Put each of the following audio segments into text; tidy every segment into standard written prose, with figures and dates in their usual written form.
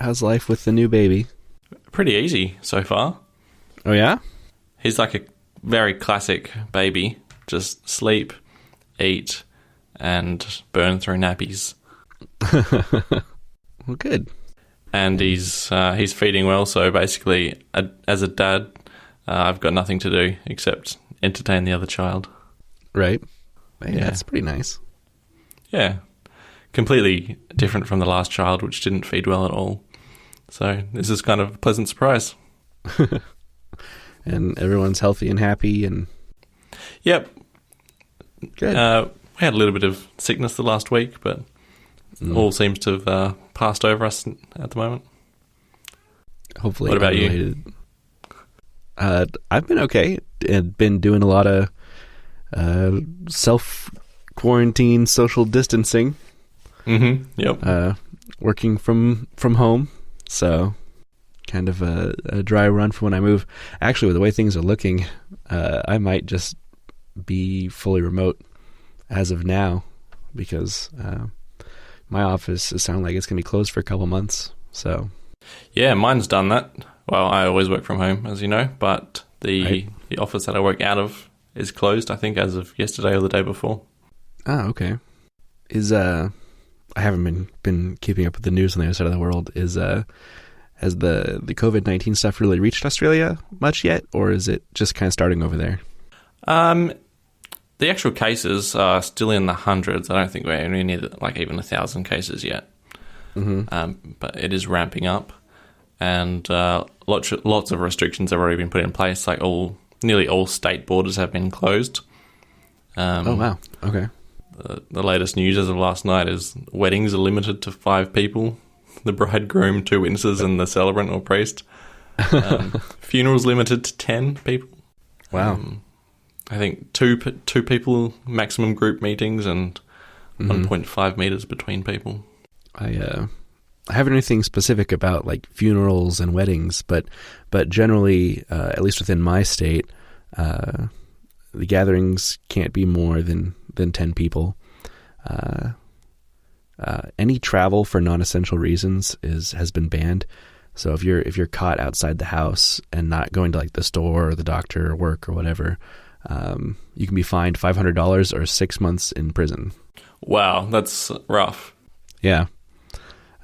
How's life with the new baby? Pretty easy so far. Oh, yeah? He's like a very classic baby. Just sleep, eat, and burn through nappies. Well, good. And he's feeding well, so basically, as a dad, I've got nothing to do except entertain the other child. Right. Hey, yeah. That's pretty nice. Yeah. Completely different from the last child, which didn't feed well at all. So this is kind of a pleasant surprise. And everyone's healthy and happy and... Yep. Good. We had a little bit of sickness the last week, but all seems to have passed over us at the moment. Hopefully. What about you? I've been okay. And been doing a lot of self-quarantine, social distancing. Mm-hmm. Yep. Working from home. So kind of a dry run for when I move. Actually, with the way things are looking, I might just be fully remote as of now because my office is sounding like it's going to be closed for a couple months. So yeah, mine's done that. Well, I always work from home, as you know, but the office that I work out of is closed, I think, as of yesterday or the day before. Oh, okay. I haven't been keeping up with the news on the other side of the world. Has the COVID-19 stuff really reached Australia much yet, or is it just kind of starting over there? The actual cases are still in the hundreds. I don't think we're anywhere near even 1,000 cases yet. Mm-hmm. But it is ramping up, and lots of restrictions have already been put in place. Like nearly all state borders have been closed. Oh wow! Okay. The latest news as of last night is weddings are limited to 5 people: the bridegroom, 2 witnesses, and the celebrant or priest. Funerals limited to 10 people. Wow. I think two people maximum group meetings and 1.5 meters between people. I haven't anything specific about like funerals and weddings, but generally, at least within my state, the gatherings can't be more than 10 people. Any travel for non-essential reasons has been banned. So if you're caught outside the house and not going to like the store or the doctor or work or whatever, you can be fined $500 or 6 months in prison. Wow, that's rough. Yeah.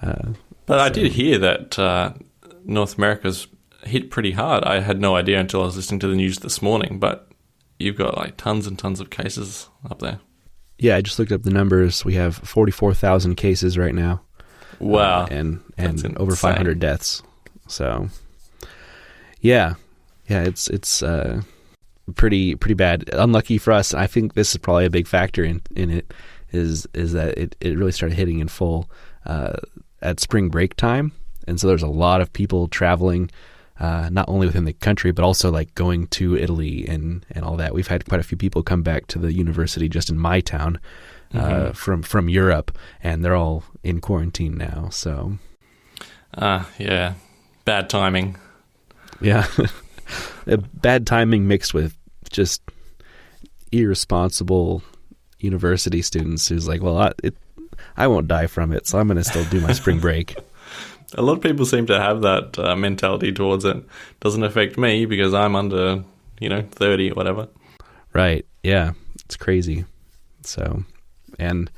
But I did hear that North America's hit pretty hard. I had no idea until I was listening to the news this morning, but you've got like tons and tons of cases up there. Yeah, I just looked up the numbers. We have 44,000 cases right now. Wow. And over 500 deaths. So, yeah, it's pretty bad. Unlucky for us. I think this is probably a big factor in it is that it really started hitting in full at spring break time. And so there's a lot of people traveling, not only within the country, but also like going to Italy and all that. We've had quite a few people come back to the university just in my town from Europe, and they're all in quarantine now. So, yeah, bad timing. Yeah, bad timing mixed with just irresponsible university students who's like, well, I won't die from it, so I'm going to still do my spring break. A lot of people seem to have that mentality towards it. Doesn't affect me because I'm under, 30 or whatever. Right. Yeah. It's crazy. So, and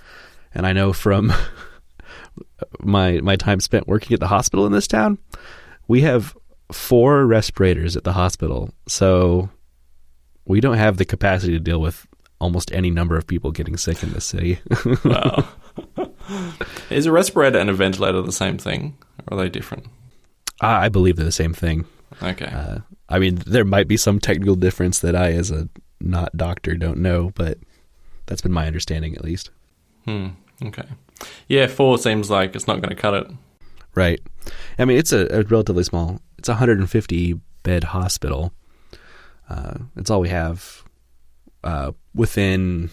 I know from my time spent working at the hospital in this town, we have 4 respirators at the hospital. So we don't have the capacity to deal with almost any number of people getting sick in this city. Wow. Is a respirator and a ventilator the same thing? Or are they different? I believe they're the same thing. Okay. I mean, there might be some technical difference that I, as a not doctor, don't know, but that's been my understanding at least. Okay. Yeah, 4 seems like it's not going to cut it. Right. I mean, it's a relatively small, it's a 150-bed hospital. It's all we have within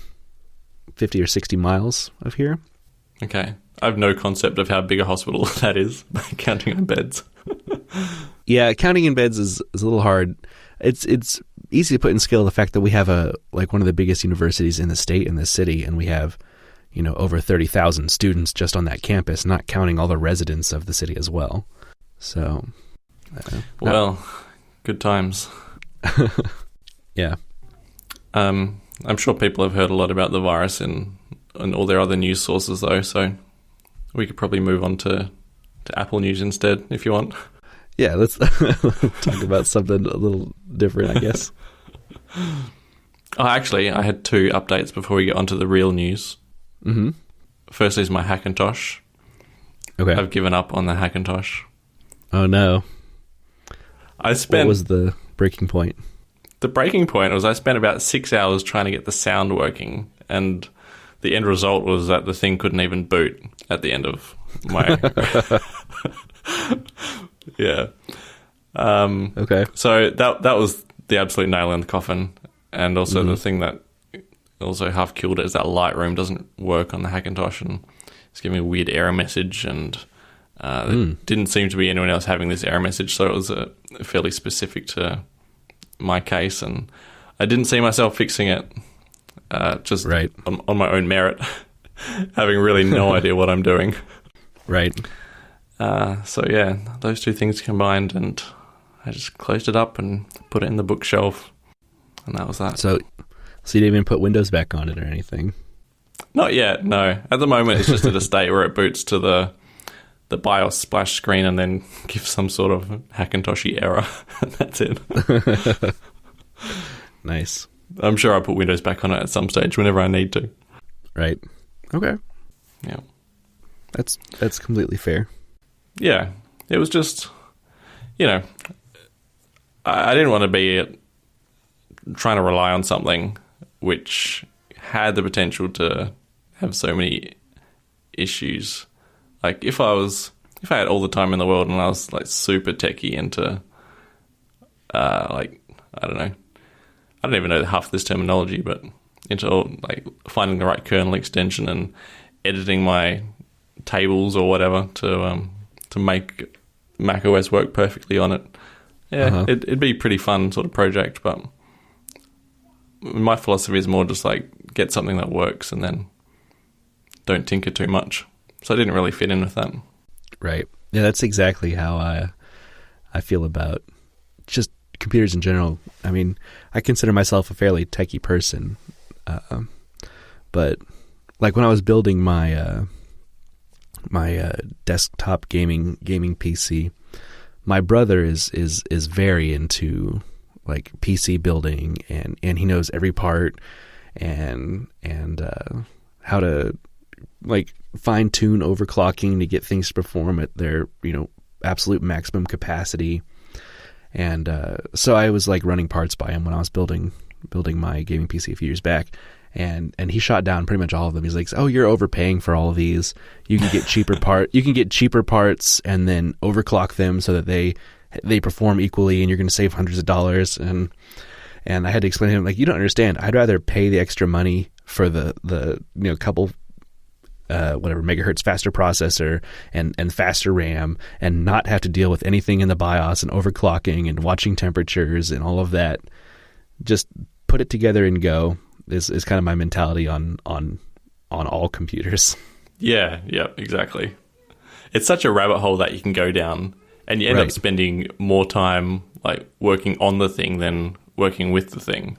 50 or 60 miles of here. Okay. I have no concept of how big a hospital that is, counting on beds. Yeah, counting in beds is a little hard. It's easy to put in scale the fact that we have one of the biggest universities in the state, in the city, and we have, over 30,000 students just on that campus, not counting all the residents of the city as well. So, good times. Yeah. I'm sure people have heard a lot about the virus and all their other news sources, though, so we could probably move on to Apple News instead, if you want. Yeah, let's talk about something a little different, I guess. Actually, I had 2 updates before we get onto the real news. Mm-hmm. First is my Hackintosh. Okay. I've given up on the Hackintosh. Oh, no. What was the breaking point? The breaking point was I spent about 6 hours trying to get the sound working, and the end result was that the thing couldn't even boot at the end of my... Yeah. Okay. So that was the absolute nail in the coffin. And also the thing that also half killed it is that Lightroom doesn't work on the Hackintosh, and it's giving me a weird error message, and there didn't seem to be anyone else having this error message, so it was fairly specific to my case, and I didn't see myself fixing it just right. on my own merit, having really no idea what I'm doing. Right. So yeah, those 2 things combined, and I just closed it up and put it in the bookshelf, and that was that. So you didn't even put Windows back on it or anything? Not yet, no. At the moment, it's just at a state where it boots to the BIOS splash screen and then gives some sort of Hackintoshy error, and that's it. Nice. I'm sure I'll put Windows back on it at some stage whenever I need to. Right. Okay. Yeah. That's completely fair. Yeah. It was just, I didn't want to be trying to rely on something which had the potential to have so many issues. Like if I had all the time in the world and I was like super techie into I don't know. I don't even know half this terminology, but into like finding the right kernel extension and editing my tables or whatever to make macOS work perfectly on it. Yeah, it'd be a pretty fun sort of project, but my philosophy is more just like get something that works and then don't tinker too much. So I didn't really fit in with that. Right. Yeah, that's exactly how I feel about just computers in general. I mean, I consider myself a fairly techie person, but like when I was building my my desktop gaming PC, my brother is very into like PC building, and he knows every part and how to like fine tune overclocking to get things to perform at their absolute maximum capacity. And so I was like running parts by him when I was building my gaming PC a few years back, and he shot down pretty much all of them. He's like, "Oh, you're overpaying for all of these. You can get cheaper parts and then overclock them so that they perform equally, and you're going to save hundreds of dollars." And I had to explain to him, like, you don't understand. I'd rather pay the extra money for the couple whatever megahertz faster processor and faster RAM, and not have to deal with anything in the BIOS and overclocking and watching temperatures and all of that. Just put it together and go is kind of my mentality on all computers. Yeah, exactly. It's such a rabbit hole that you can go down, and you end up spending more time like working on the thing than working with the thing.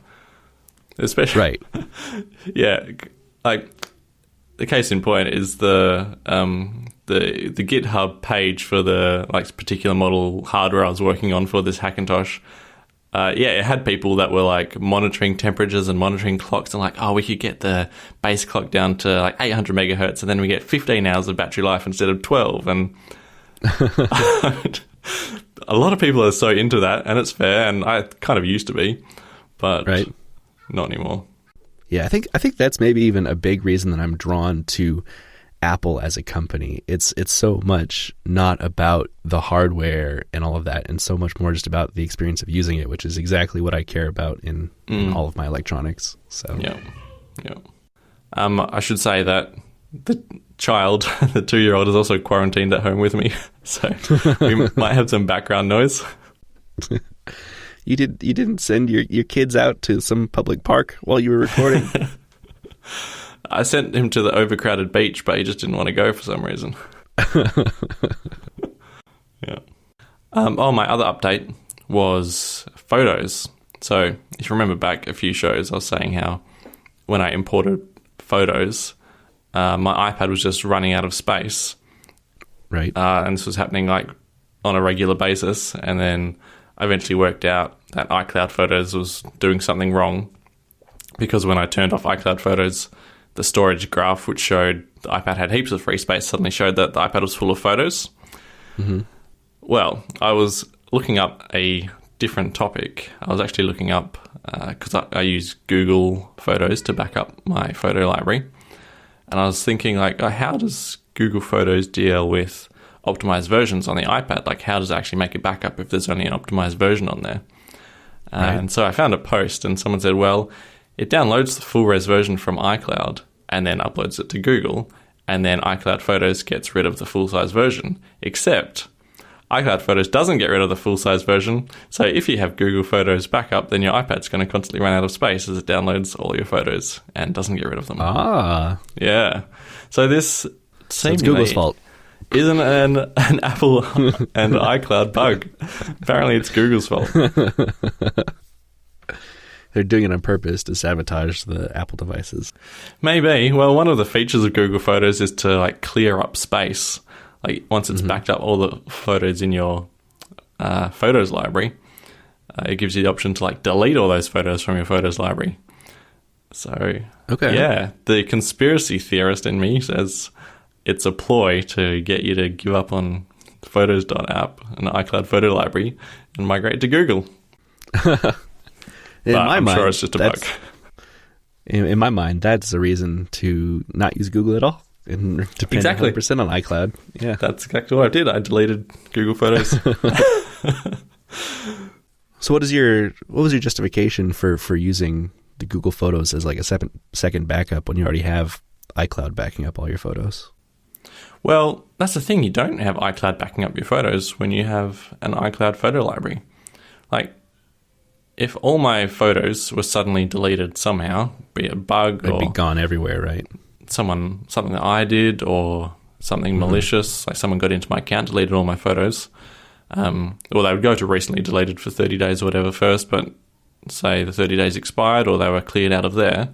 Especially, yeah, like the case in point is the GitHub page for the like particular model hardware I was working on for this Hackintosh. It had people that were like monitoring temperatures and monitoring clocks, and like, oh, we could get the base clock down to like 800 megahertz, and then we get 15 hours of battery life instead of 12. And a lot of people are so into that, and it's fair, and I kind of used to be, but not anymore. Yeah, I think that's maybe even a big reason that I'm drawn to Apple as a company. It's so much not about the hardware and all of that, and so much more just about the experience of using it, which is exactly what I care about in all of my electronics. So yeah. I should say that the child, the 2-year-old, is also quarantined at home with me, so we might have some background noise. You didn't send your kids out to some public park while you were recording? I sent him to the overcrowded beach, but he just didn't want to go for some reason. Yeah. My other update was photos. So if you remember back a few shows, I was saying how when I imported photos, my iPad was just running out of space. Right. And this was happening like on a regular basis. And then I eventually worked out that iCloud Photos was doing something wrong, because when I turned off iCloud Photos, the storage graph, which showed the iPad had heaps of free space, suddenly showed that the iPad was full of photos. Mm-hmm. Well, I was looking up a different topic. I was actually looking up, because I use Google Photos to back up my photo library. And I was thinking, like, how does Google Photos deal with optimized versions on the iPad? Like, how does it actually make a backup if there's only an optimized version on there? Right. And so I found a post, and someone said, well, it downloads the full-res version from iCloud and then uploads it to Google, and then iCloud Photos gets rid of the full-size version, except iCloud Photos doesn't get rid of the full-size version, so if you have Google Photos backup, then your iPad's going to constantly run out of space as it downloads all your photos and doesn't get rid of them. Ah. Yeah. So this seems Google's fault. Isn't an Apple and iCloud bug. Apparently it's Google's fault. They're doing it on purpose to sabotage the Apple devices. Maybe. Well, one of the features of Google Photos is to like clear up space. Like once it's backed up all the photos in your photos library, it gives you the option to like delete all those photos from your photos library. So, okay. Yeah, the conspiracy theorist in me says it's a ploy to get you to give up on photos.app and iCloud photo library and migrate to Google. I'm sure it's just a bug. In my mind, that's the reason to not use Google at all and depend 100% on iCloud. Yeah, that's exactly what I did. I deleted Google Photos. So what was your justification for using the Google Photos as like a second backup when you already have iCloud backing up all your photos? Well, that's the thing. You don't have iCloud backing up your photos when you have an iCloud photo library. Like, if all my photos were suddenly deleted somehow, be it a bug They'd or be gone everywhere, right? something that I did or something malicious, like someone got into my account, deleted all my photos, or they would go to recently deleted for 30 days or whatever first, but say the 30 days expired or they were cleared out of there.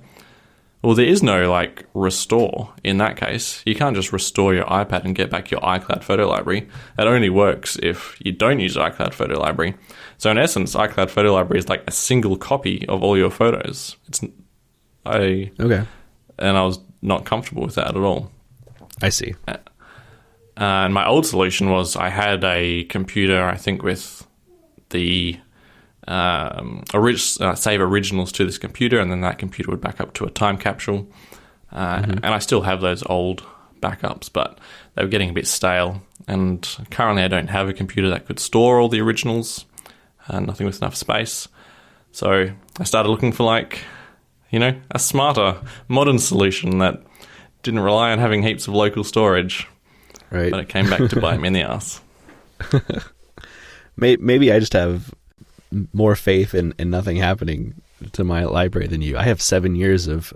Well, there is no like restore in that case. You can't just restore your iPad and get back your iCloud photo library. That only works if you don't use iCloud photo library. So in essence, iCloud photo library is like a single copy of all your photos. Okay. And I was not comfortable with that at all. I see. And my old solution was I had a computer, I think, with the save originals to this computer, and then that computer would back up to a time capsule. And I still have those old backups, but they were getting a bit stale. And currently I don't have a computer that could store all the originals, nothing with enough space. So I started looking for a smarter, modern solution that didn't rely on having heaps of local storage. Right. But it came back to bite me in the ass. Maybe I just have more faith in nothing happening to my library than you. I have 7 years of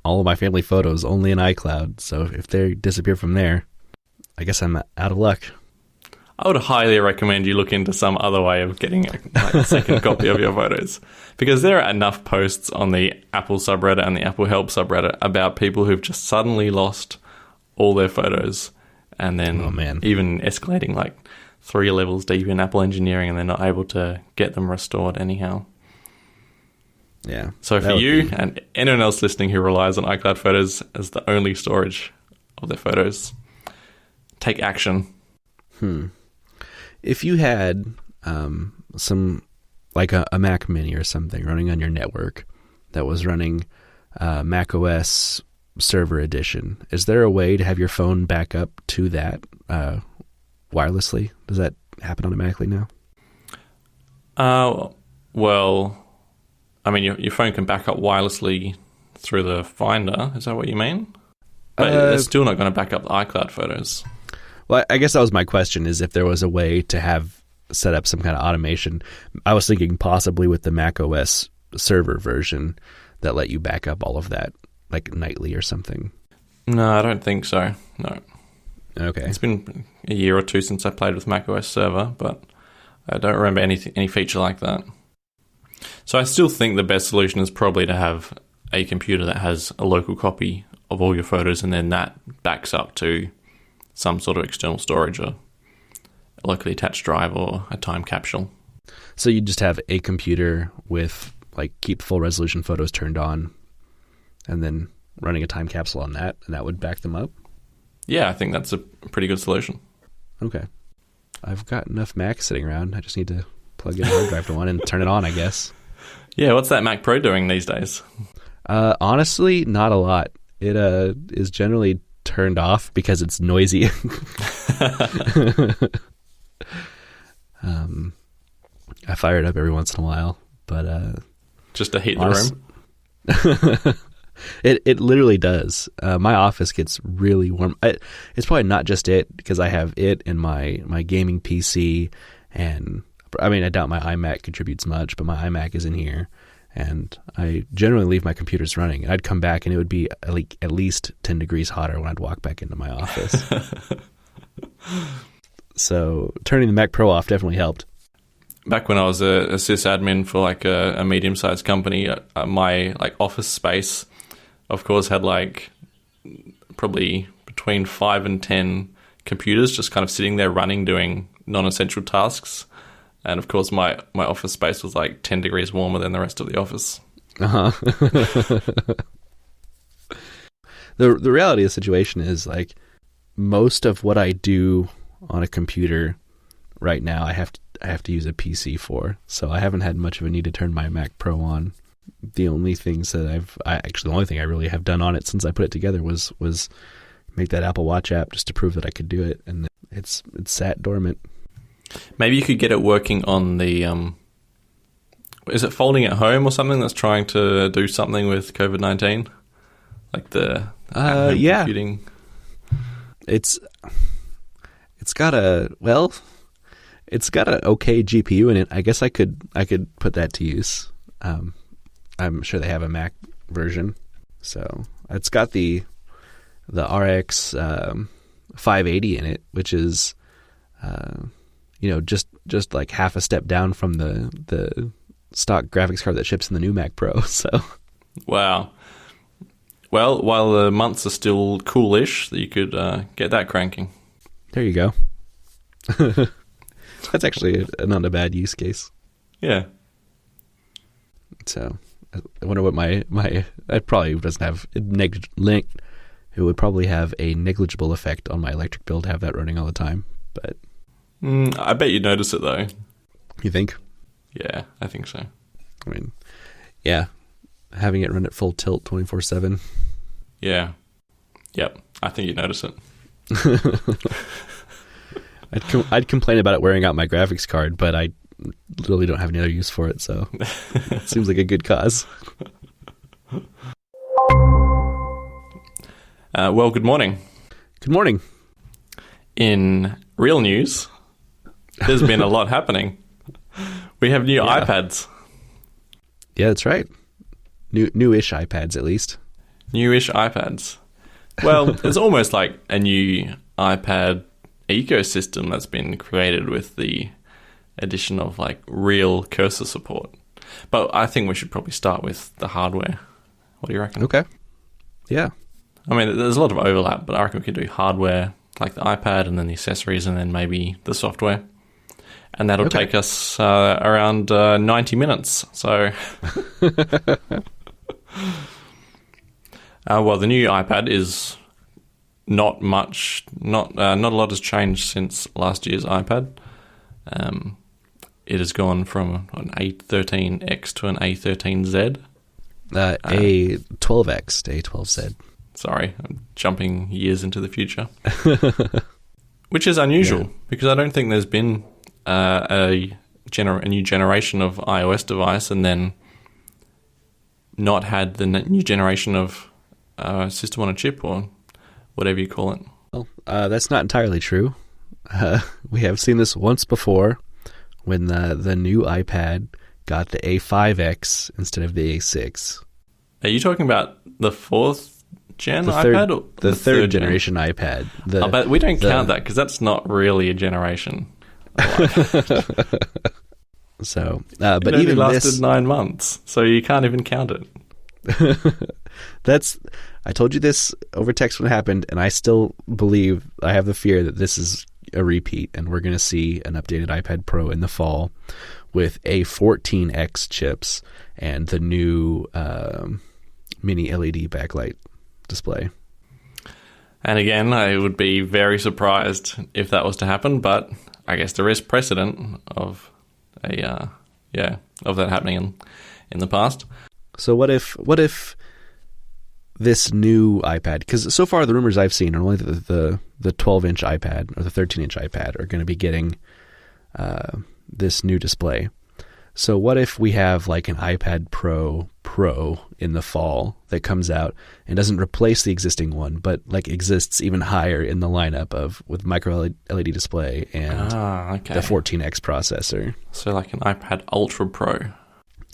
all of my family photos only in iCloud, so if they disappear from there, I guess I'm out of luck. I would highly recommend you look into some other way of getting a second copy of your photos, because there are enough posts on the Apple subreddit and the Apple Help subreddit about people who've just suddenly lost all their photos, and then even escalating like 3 levels deep in Apple engineering, and they're not able to get them restored anyhow. Yeah. So for you and anyone else listening who relies on iCloud Photos as the only storage of their photos, take action. If you had some, like a Mac Mini or something running on your network that was running Mac OS Server Edition, is there a way to have your phone back up to that wirelessly? Does that happen automatically now? Well, I mean, your phone can back up wirelessly through the Finder. Is that what you mean? But it's still not going to back up the iCloud photos. Well, I guess that was my question, is if there was a way to have set up some kind of automation. I was thinking possibly with the Mac OS server version that let you back up all of that like nightly or something? No, I don't think so. No. Okay. It's been a year or two since I played with macOS Server, but I don't remember any feature like that. So I still think the best solution is probably to have a computer that has a local copy of all your photos, and then that backs up to some sort of external storage or a locally attached drive or a time capsule. So you just have a computer with like keep full resolution photos turned on, and then running a time capsule on that, and that would back them up? Yeah, I think that's a pretty good solution. Okay. I've got enough Mac sitting around. I just need to plug in a hard drive to one and turn it on, I guess. Yeah, what's that Mac Pro doing these days? Honestly, not a lot. It is generally turned off because it's noisy. I fire it up every once in a while, but just to heat the room. It literally does. My office gets really warm. It's probably not just it, because I have it and my gaming PC, and I mean, I doubt my iMac contributes much, but my iMac is in here, and I generally leave my computers running, and I'd come back and it would be at least 10 degrees hotter when I'd walk back into my office. So turning the Mac Pro off definitely helped. Back when I was a sysadmin for like a medium-sized company, my like office space, of course, had like probably between 5 and 10 computers just kind of sitting there running, doing non-essential tasks. And of course, my office space was like 10 degrees warmer than the rest of the office. Uh-huh. The reality of the situation is, like, most of what I do on a computer right now, I have to use a PC for. So I haven't had much of a need to turn my Mac Pro on. The only things that the only thing I really have done on it since I put it together was make that Apple Watch app just to prove that I could do it, and it's sat dormant. Maybe you could get it working on the is it Folding at Home or something that's trying to do something with COVID-19, like the yeah computing. It's got an okay GPU in it. I guess I could put that to use. I'm sure they have a Mac version. So it's got the RX 580 in it, which is just like half a step down from the stock graphics card that ships in the new Mac Pro. So wow. Well, while the months are still coolish, you could get that cranking. There you go. That's actually not a bad use case. Yeah. So I wonder what my it probably doesn't have it would probably have a negligible effect on my electric bill to have that running all the time. But I bet you'd notice it though. You think? Yeah, I think so. I mean, yeah, having it run at full tilt 24/7. Yeah. Yep. I think you'd notice it. I'd complain about it wearing out my graphics card, but I literally don't have any other use for it, so it seems like a good cause. Well, good morning. Good morning. In real news, there's been a lot happening. We have new iPads. Yeah, that's right. Newish iPads, at least. Newish iPads. Well, it's almost like a new iPad ecosystem that's been created with the addition of like real cursor support. But I think we should probably start with the hardware. What do you reckon? Okay. Yeah. I mean, there's a lot of overlap, but I reckon we could do hardware like the iPad and then the accessories and then maybe the software. And that'll take us around 90 minutes. So, well, the new iPad is not much. Not a lot has changed since last year's iPad. It has gone from an A13X to an A13Z. A12X to A12Z. Sorry, I'm jumping years into the future. Which is unusual because I don't think there's been a new generation of iOS device and then not had the new generation of system on a chip or whatever you call it. Well, that's not entirely true. We have seen this once before when the new iPad got the A5X instead of the A6. Are you talking about the fourth gen The iPad or the third gen? generation iPad. But we don't count that because that's not really a generation. So, but It only even lasted this 9 months, so you can't even count it. I told you this over text when it happened, and I still believe, I have the fear that this is a repeat, and we're going to see an updated iPad Pro in the fall with A14X chips and the new mini LED backlight display. And again, I would be very surprised if that was to happen, but I guess there is precedent of of that happening in the past. So what if this new iPad, because so far the rumors I've seen are only the 12-inch iPad or the 13-inch iPad are going to be getting this new display. So what if we have like an iPad Pro in the fall that comes out and doesn't replace the existing one, but like exists even higher in the lineup with micro LED display and the 14X processor. So like an iPad Ultra Pro.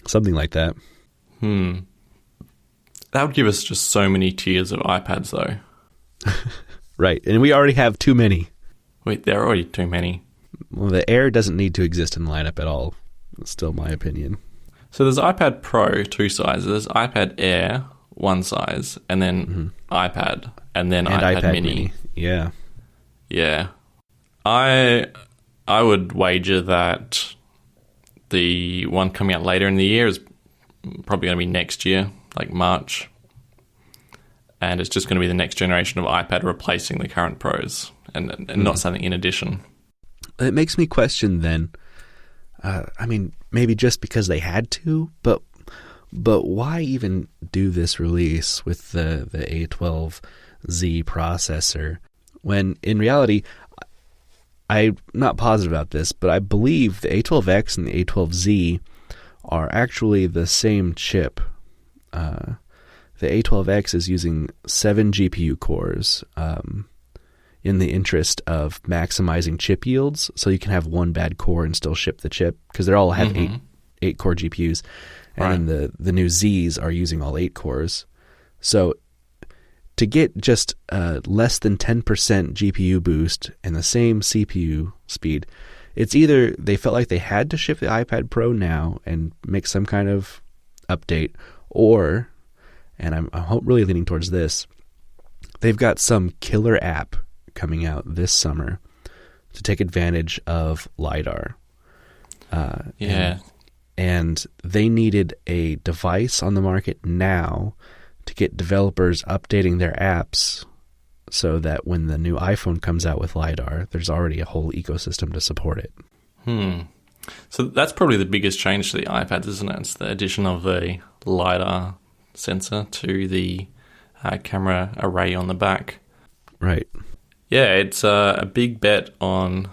Something like that. That would give us just so many tiers of iPads though. Right. And we already have too many. Wait, there are already too many. Well, the Air doesn't need to exist in the lineup at all. That's still my opinion. So there's iPad Pro, 2 sizes. There's iPad Air, 1 size. And then iPad. And then iPad Mini. Yeah. Yeah. I would wager that the one coming out later in the year is probably going to be next year, like March. And it's just going to be the next generation of iPad replacing the current Pros and not something in addition. It makes me question then, I mean, maybe just because they had to, but why even do this release with the A12Z processor when in reality, I'm not positive about this, but I believe the A12X and the A12Z are actually the same chip. The A12X is using 7 GPU cores in the interest of maximizing chip yields, so you can have one bad core and still ship the chip, because they all have 8 core GPUs, and then the new Zs are using all 8 cores. So to get just less than 10% GPU boost and the same CPU speed, it's either they felt like they had to ship the iPad Pro now and make some kind of update, or, and I'm really leaning towards this, they've got some killer app coming out this summer to take advantage of LiDAR. And they needed a device on the market now to get developers updating their apps so that when the new iPhone comes out with LiDAR, there's already a whole ecosystem to support it. So that's probably the biggest change to the iPads, isn't it? It's the addition of the LiDAR sensor to the camera array on the back. Right. Yeah, it's a big bet on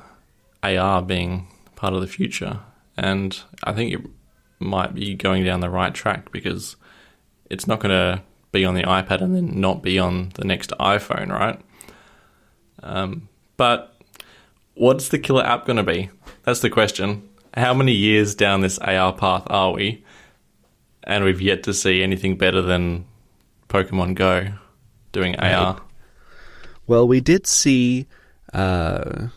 AR being part of the future. And I think it might be going down the right track, because it's not going to be on the iPad and then not be on the next iPhone, right? But what's the killer app going to be? That's the question. How many years down this AR path are we? And we've yet to see anything better than Pokemon Go doing AR. Well, we did see I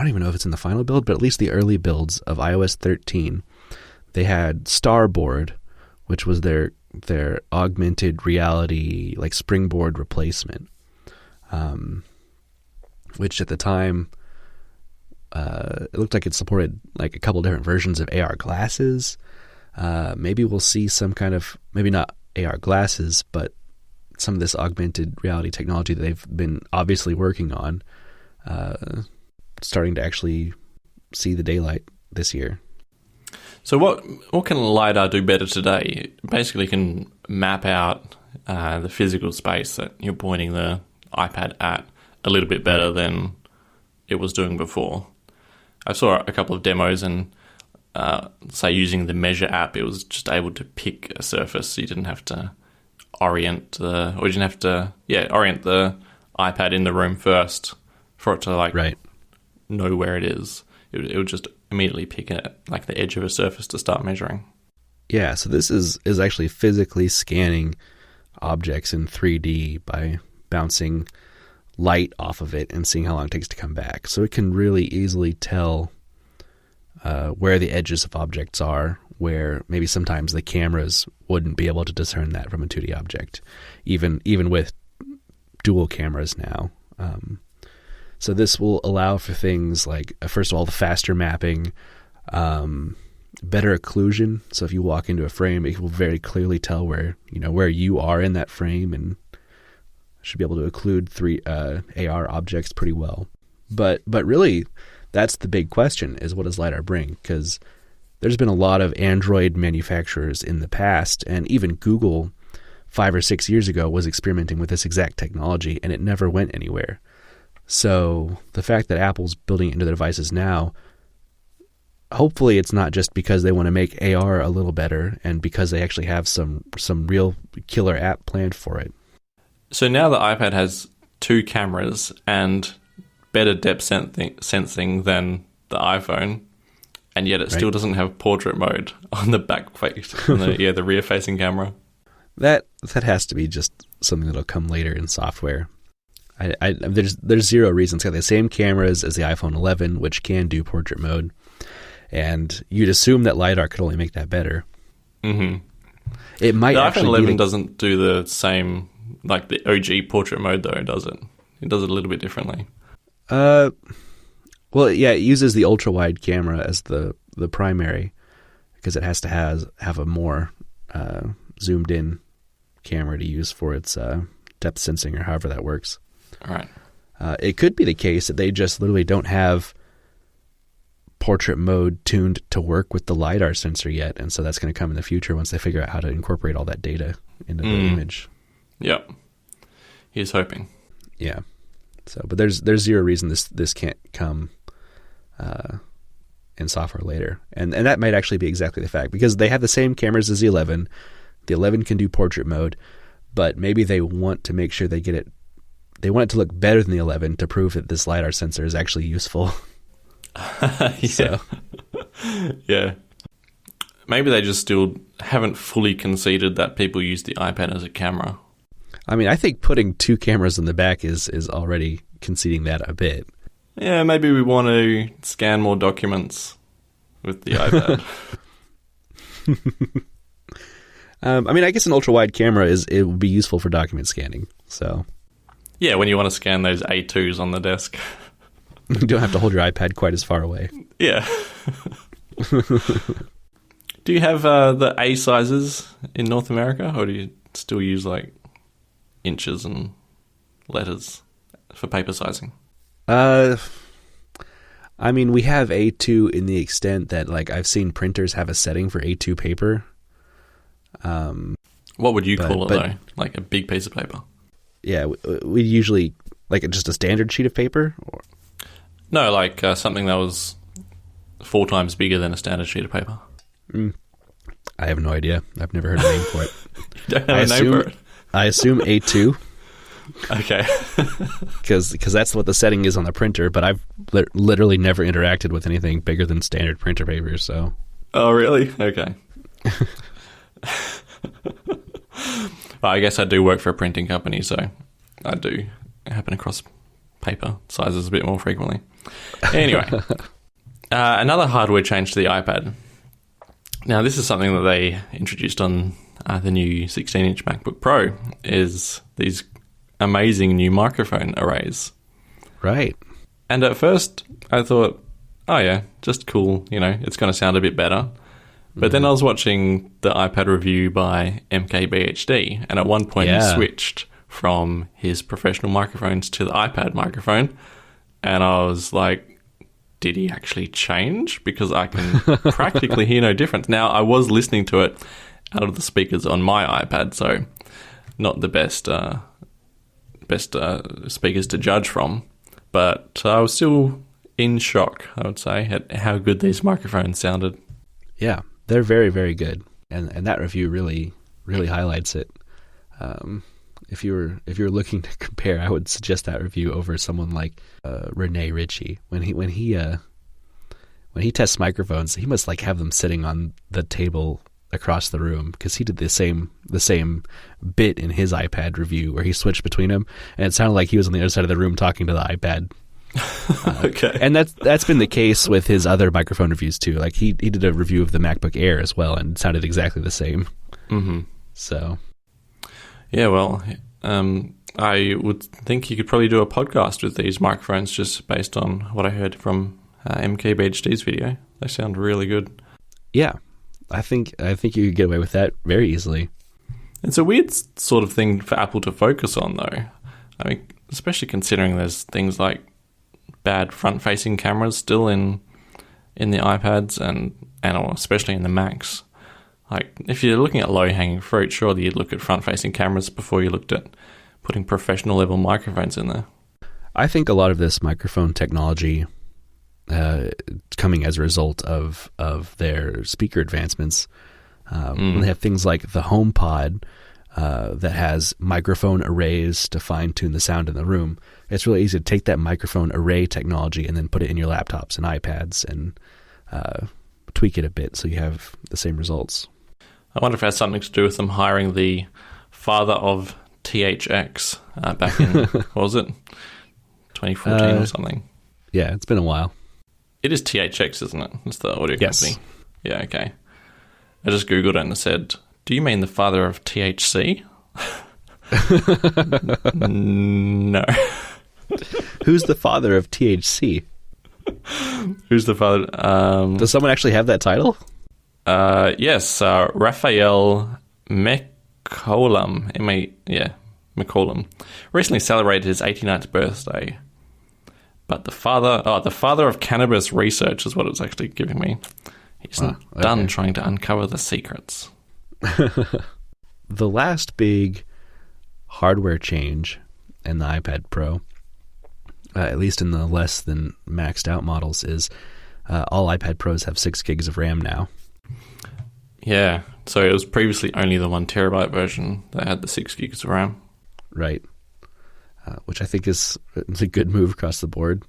don't even know if it's in the final build, but at least the early builds of iOS 13, they had Starboard, which was their augmented reality, like springboard replacement, which at the time it looked like it supported like a couple different versions of AR glasses. Maybe we'll see some kind of, maybe not AR glasses, but some of this augmented reality technology that they've been obviously working on, starting to actually see the daylight this year. So what can LiDAR do better today? It basically can map out the physical space that you're pointing the iPad at a little bit better than it was doing before. I saw a couple of demos, and say using the Measure app, it was just able to pick a surface. So you didn't have to orient the iPad in the room first for it to know where it is. It would just immediately pick it at like the edge of a surface to start measuring. Yeah, so this is actually physically scanning objects in 3D by bouncing light off of it and seeing how long it takes to come back. So it can really easily tell where the edges of objects are, where maybe sometimes the cameras wouldn't be able to discern that from a 2D object, even with dual cameras now. So this will allow for things like, first of all, the faster mapping, better occlusion. So if you walk into a frame, it will very clearly tell where you are in that frame, and should be able to occlude AR objects pretty well. But really, that's the big question, is what does LiDAR bring? Because there's been a lot of Android manufacturers in the past, and even Google 5 or 6 years ago was experimenting with this exact technology, and it never went anywhere. So the fact that Apple's building it into their devices now, hopefully it's not just because they want to make AR a little better and because they actually have some real killer app planned for it. So now the iPad has 2 cameras and better depth sensing than the iPhone, and yet it still doesn't have portrait mode on the back face, the rear facing camera. That has to be just something that'll come later in software. There's zero reason. It's got the same cameras as the iPhone 11, which can do portrait mode, and you'd assume that LiDAR could only make that better. Mm-hmm. It might. The actually iPhone 11 doesn't do the same, like the OG portrait mode, though, does it? It does it a little bit differently. Well, yeah, it uses the ultra wide camera as the primary because it has to have a more zoomed in camera to use for its depth sensing, or however that works. All right. It could be the case that they just literally don't have portrait mode tuned to work with the LiDAR sensor yet, and so that's going to come in the future once they figure out how to incorporate all that data into the image. Yep. He's hoping. Yeah. So, but there's zero reason this can't come in software later, and that might actually be exactly the fact, because they have the same cameras as the 11. The 11 can do portrait mode, but maybe they want to make sure they get it. They want it to look better than the 11 to prove that this LiDAR sensor is actually useful. Yeah. Yeah. Maybe they just still haven't fully conceded that people use the iPad as a camera. I mean, I think putting 2 cameras in the back is already conceding that a bit. Yeah, maybe we want to scan more documents with the iPad. I mean, I guess an ultra-wide camera it would be useful for document scanning. So, yeah, when you want to scan those A2s on the desk. You don't have to hold your iPad quite as far away. Yeah. Do you have the A sizes in North America, or do you still use like inches and letters for paper sizing? I mean, we have A2 in the extent that, like, I've seen printers have a setting for A2 paper. What would you call it, though? Like a big piece of paper? Yeah, we usually, like, just a standard sheet of paper? Or? No, like something that was 4 times bigger than a standard sheet of paper. I have no idea. I've never heard a name for it. You don't have a name for it? I assume A2. Okay. Because that's what the setting is on the printer, but I've literally never interacted with anything bigger than standard printer paper, so... Oh, really? Okay. Well, I guess I do work for a printing company, so I do happen across paper sizes a bit more frequently. Anyway, another hardware change to the iPad. Now, this is something that they introduced on the new 16-inch MacBook Pro, is these amazing new microphone arrays. Right. And at first, I thought, oh yeah, just cool, it's going to sound a bit better. But then I was watching the iPad review by MKBHD, and at one point he switched from his professional microphones to the iPad microphone, and I was like, did he actually change? Because I can practically hear no difference. Now, I was listening to it out of the speakers on my iPad, so not the best speakers to judge from, but I was still in shock, I would say, at how good these microphones sounded. Yeah, they're very, very good, and that review really, really highlights it. If you're looking to compare, I would suggest that review over someone like Rene Ritchie. When he tests microphones, he must like have them sitting on the table across the room, because he did the same bit in his iPad review where he switched between them, and it sounded like he was on the other side of the room talking to the iPad. Okay. And that's been the case with his other microphone reviews too. Like he did a review of the MacBook Air as well, and it sounded exactly the same. Mm-hmm. So, yeah, well, I would think you could probably do a podcast with these microphones just based on what I heard from MKBHD's video. They sound really good. Yeah, I think you could get away with that very easily. It's a weird sort of thing for Apple to focus on, though. I mean, especially considering there's things like bad front-facing cameras still in the iPads and especially in the Macs. Like, if you're looking at low-hanging fruit, surely you'd look at front-facing cameras before you looked at putting professional-level microphones in there. I think a lot of this microphone technology coming as a result of their speaker advancements. They have things like the HomePod that has microphone arrays to fine-tune the sound in the room. It's really easy to take that microphone array technology and then put it in your laptops and iPads and tweak it a bit so you have the same results. I wonder if it has something to do with them hiring the father of THX back in, what was it, 2014 or something? Yeah, it's been a while. It is THX, isn't it? It's the audio yes. company. Yeah, okay. I just Googled it and said, do you mean the father of THC? No. Who's the father of THC? Who's the father? Does someone actually have that title? Yes, Raphael McCollum. McCollum. Recently celebrated his 89th birthday. But the father of cannabis research is what it's actually giving me. He's done trying to uncover the secrets. The last big hardware change in the iPad Pro, at least in the less than maxed out models, is all iPad Pros have 6 gigs of RAM now. Yeah, so it was previously only the 1 terabyte version that had the 6 gigs of RAM. Right. Which I think is a good move across the board.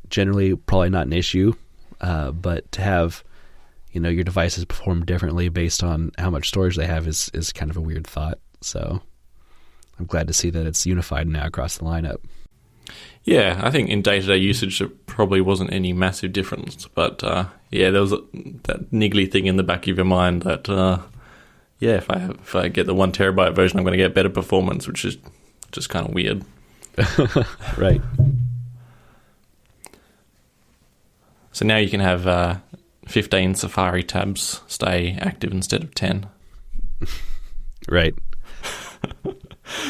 Generally, probably not an issue, but to have your devices perform differently based on how much storage they have is kind of a weird thought. So I'm glad to see that it's unified now across the lineup. Yeah, I think in day-to-day usage there probably wasn't any massive difference, but there was that niggly thing in the back of your mind that if I get the 1 terabyte version, I'm going to get better performance, which is just kind of weird. Right. So now you can have 15 Safari tabs stay active instead of 10. Right.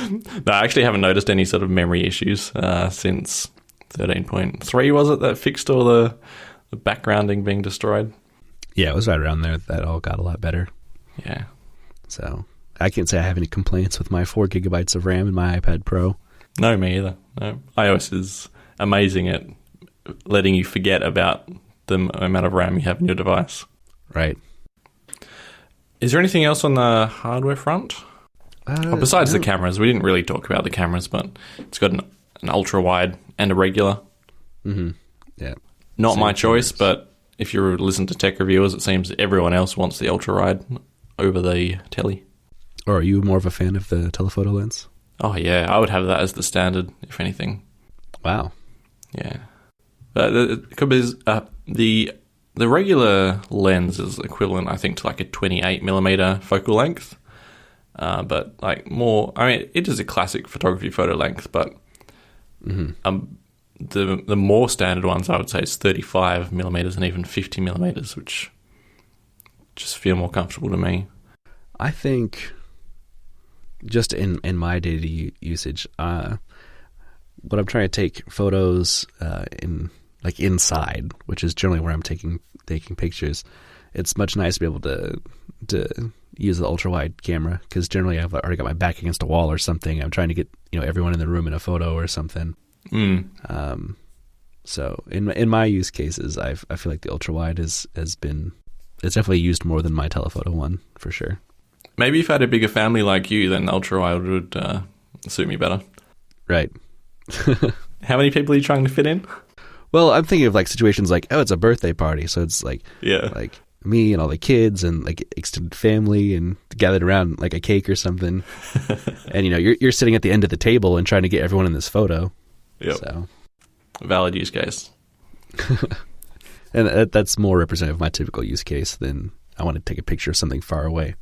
No, I actually haven't noticed any sort of memory issues since 13.3, was it, that fixed all the backgrounding being destroyed? Yeah, it was right around there that all got a lot better. Yeah. So I can't say I have any complaints with my 4 gigabytes of RAM in my iPad Pro. No, me either. No. iOS is amazing at letting you forget about the amount of RAM you have in your device. Right. Is there anything else on the hardware front? Besides the cameras, we didn't really talk about the cameras, but it's got an ultra wide and a regular. Mm-hmm. Yeah. Not my choice, but if you listen to tech reviewers, it seems everyone else wants the ultra wide over the telly. Or are you more of a fan of the telephoto lens? Oh yeah, I would have that as the standard, if anything. Wow. Yeah. The regular lens is equivalent, I think, to like a 28mm focal length. But like more, I mean, it is a classic photography photo length, but the more standard ones I would say is 35mm and even 50mm, which just feel more comfortable to me. I think just in my day-to-day usage, when I'm trying to take photos in like inside, which is generally where I'm taking pictures, it's much nice to be able to use the ultra wide camera, because generally I've already got my back against a wall or something. I'm trying to get everyone in the room in a photo or something. So in my use cases, I feel like the ultra wide it's definitely used more than my telephoto one for sure. Maybe if I had a bigger family like you, then ultra wide would suit me better. Right. How many people are you trying to fit in? Well, I'm thinking of like situations like, oh, it's a birthday party, so it's like, yeah, like me and all the kids and like extended family and gathered around like a cake or something. And you're sitting at the end of the table and trying to get everyone in this photo. Yep. So valid use case. And that's more representative of my typical use case than I want to take a picture of something far away.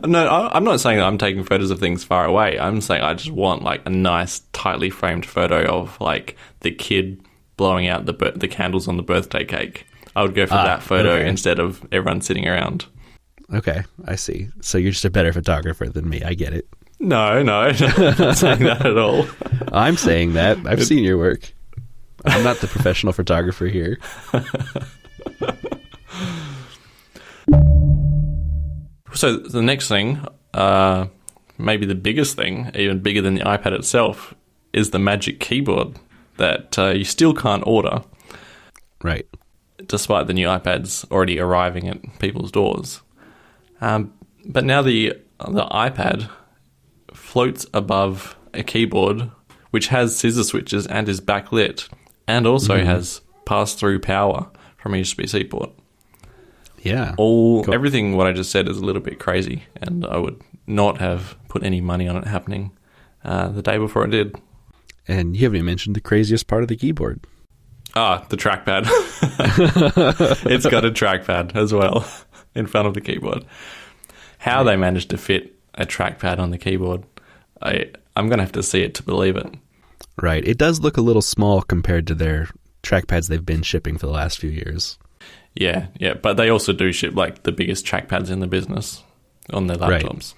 No, I'm not saying that I'm taking photos of things far away. I'm saying I just want like a nice, tightly framed photo of like the kid blowing out the candles on the birthday cake. I would go for that photo instead of everyone sitting around. Okay, I see. So you're just a better photographer than me. I get it. No, I'm not saying that at all. I'm saying that. I've seen your work. I'm not the professional photographer here. So the next thing, maybe the biggest thing, even bigger than the iPad itself, is the Magic Keyboard that you still can't order. Right. Despite the new iPads already arriving at people's doors. But now the iPad floats above a keyboard which has scissor switches and is backlit, and also has pass-through power from a USB-C port. Yeah. Everything what I just said is a little bit crazy, and I would not have put any money on it happening the day before it did. And you haven't even mentioned the craziest part of the keyboard. The trackpad. It's got a trackpad as well in front of the keyboard. How they managed to fit a trackpad on the keyboard, I'm going to have to see it to believe it. Right. It does look a little small compared to their trackpads they've been shipping for the last few years. Yeah. But they also do ship like the biggest trackpads in the business on their laptops. Right.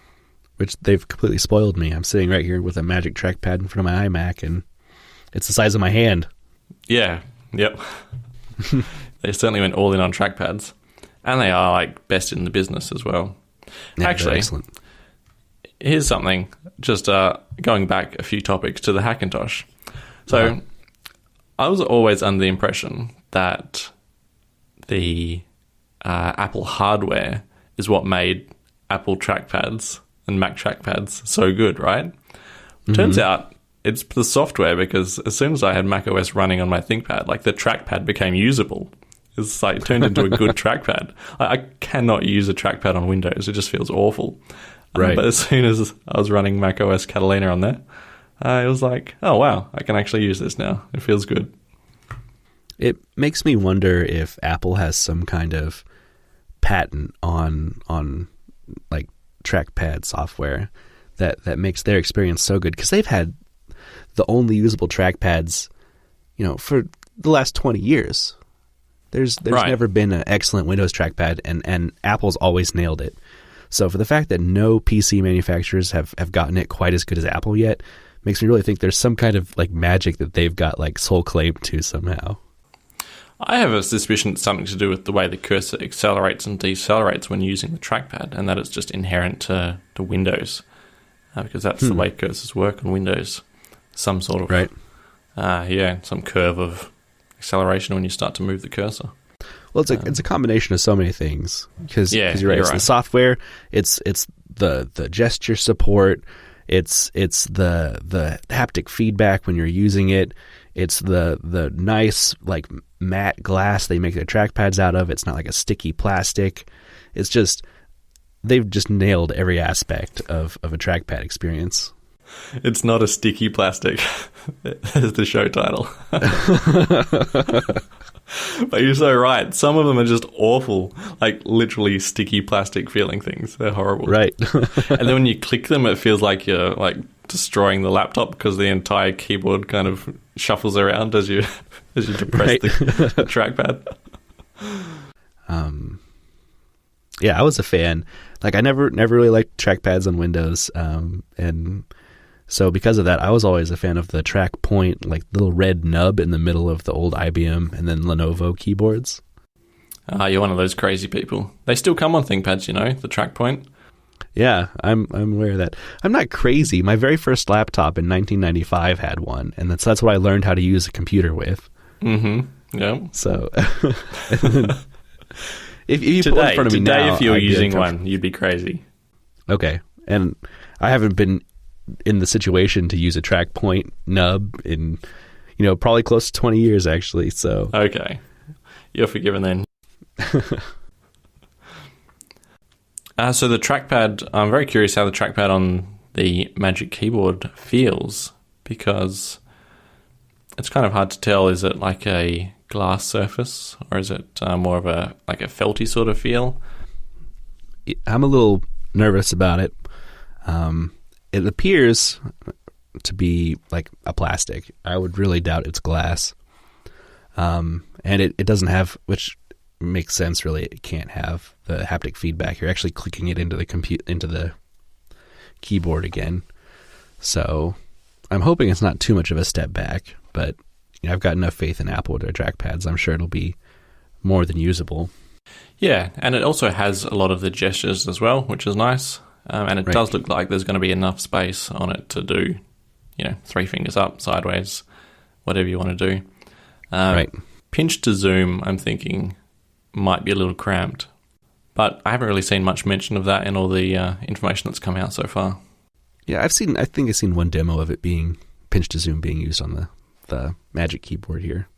Which they've completely spoiled me. I'm sitting right here with a Magic trackpad in front of my iMac, and it's the size of my hand. Yeah. Yep. They certainly went all in on trackpads. And they are like best in the business as well. Yeah, actually, excellent. Here's something, just going back a few topics to the Hackintosh. So I was always under the impression that the Apple hardware is what made Apple trackpads and Mac trackpads so good, right? Turns out it's the software, because as soon as I had macOS running on my ThinkPad, like the trackpad became usable. It's like turned into a good trackpad. I cannot use a trackpad on Windows. It just feels awful. Right. But as soon as I was running macOS Catalina on there, it was like, oh, wow, I can actually use this now. It feels good. It makes me wonder if Apple has some kind of patent on like trackpad software that makes their experience so good, because they've had the only usable trackpads, for the last 20 years. There's never been an excellent Windows trackpad, and Apple's always nailed it. So for the fact that no PC manufacturers have gotten it quite as good as Apple yet, makes me really think there's some kind of like magic that they've got like sole claim to somehow. I have a suspicion it's something to do with the way the cursor accelerates and decelerates when using the trackpad, and that it's just inherent to Windows, because that's the way cursors work on Windows. Some sort of some curve of acceleration when you start to move the cursor. Well, it's a combination of so many things, because you're right. It's the software, it's the gesture support, it's the haptic feedback when you're using it, it's the nice like matte glass they make their trackpads out of. It's not like a sticky plastic. It's just they've just nailed every aspect of a trackpad experience. It's not a sticky plastic. That's the show title. But you're so right. Some of them are just awful, like literally sticky plastic feeling things. They're horrible. Right. And then when you click them, it feels like you're like destroying the laptop, because the entire keyboard kind of shuffles around as you depress the trackpad. Yeah, I was a fan. Like I never really liked trackpads on Windows, and so because of that, I was always a fan of the track point, like little red nub in the middle of the old IBM and then Lenovo keyboards. You're one of those crazy people. They still come on ThinkPads, the track point. Yeah, I'm aware of that. I'm not crazy. My very first laptop in 1995 had one, and that's what I learned how to use a computer with. Mm-hmm. Yeah. So if you put one in front of me now, if you're using one, you'd be crazy. Okay, and I haven't been in the situation to use a track point nub in, probably close to 20 years actually. So okay, you're forgiven then. So the trackpad, I'm very curious how the trackpad on the Magic Keyboard feels, because it's kind of hard to tell. Is it like a glass surface, or is it more of a felty sort of feel? I'm a little nervous about it. It appears to be like a plastic. I would really doubt it's glass. And it doesn't have, which makes sense really, it can't have the haptic feedback. You're actually clicking it into the keyboard again. So I'm hoping it's not too much of a step back, but I've got enough faith in Apple with their trackpads. I'm sure it'll be more than usable. Yeah, and it also has a lot of the gestures as well, which is nice. And it does look like there's going to be enough space on it to do, 3 fingers up, sideways, whatever you want to do. Right. Pinch to zoom, I'm thinking, might be a little cramped. But I haven't really seen much mention of that in all the information that's come out so far. Yeah, I think I've seen one demo of it being pinch to zoom being used on the Magic Keyboard here.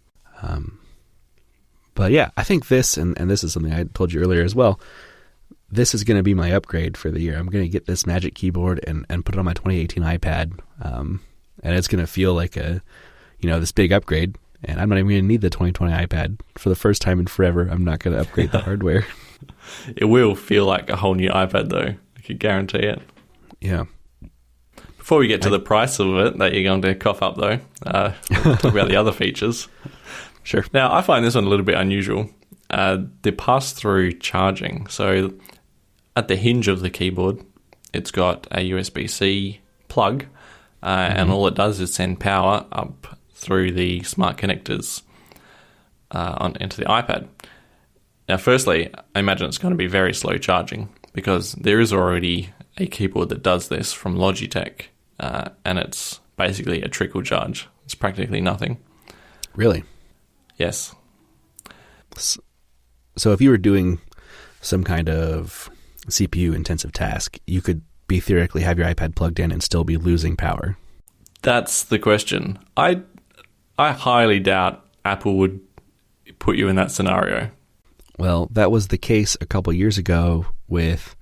But yeah, I think this, and this is something I told you earlier as well, this is going to be my upgrade for the year. I'm going to get this Magic Keyboard and put it on my 2018 iPad. And it's going to feel like this big upgrade. And I'm not even going to need the 2020 iPad. For the first time in forever, I'm not going to upgrade the hardware. It will feel like a whole new iPad, though. I can guarantee it. Yeah. Before we get to the price of it that you're going to cough up, though, we'll talk about the other features. Sure. Now, I find this one a little bit unusual. The pass-through charging. So at the hinge of the keyboard, it's got a USB-C plug, and all it does is send power up through the smart connectors into the iPad. Now, firstly, I imagine it's going to be very slow charging, because there is already a keyboard that does this from Logitech, and it's basically a trickle charge. It's practically nothing. Really? Yes. So if you were doing some kind of CPU-intensive task, you could be theoretically have your iPad plugged in and still be losing power. That's the question. I highly doubt Apple would put you in that scenario. Well, that was the case a couple years ago with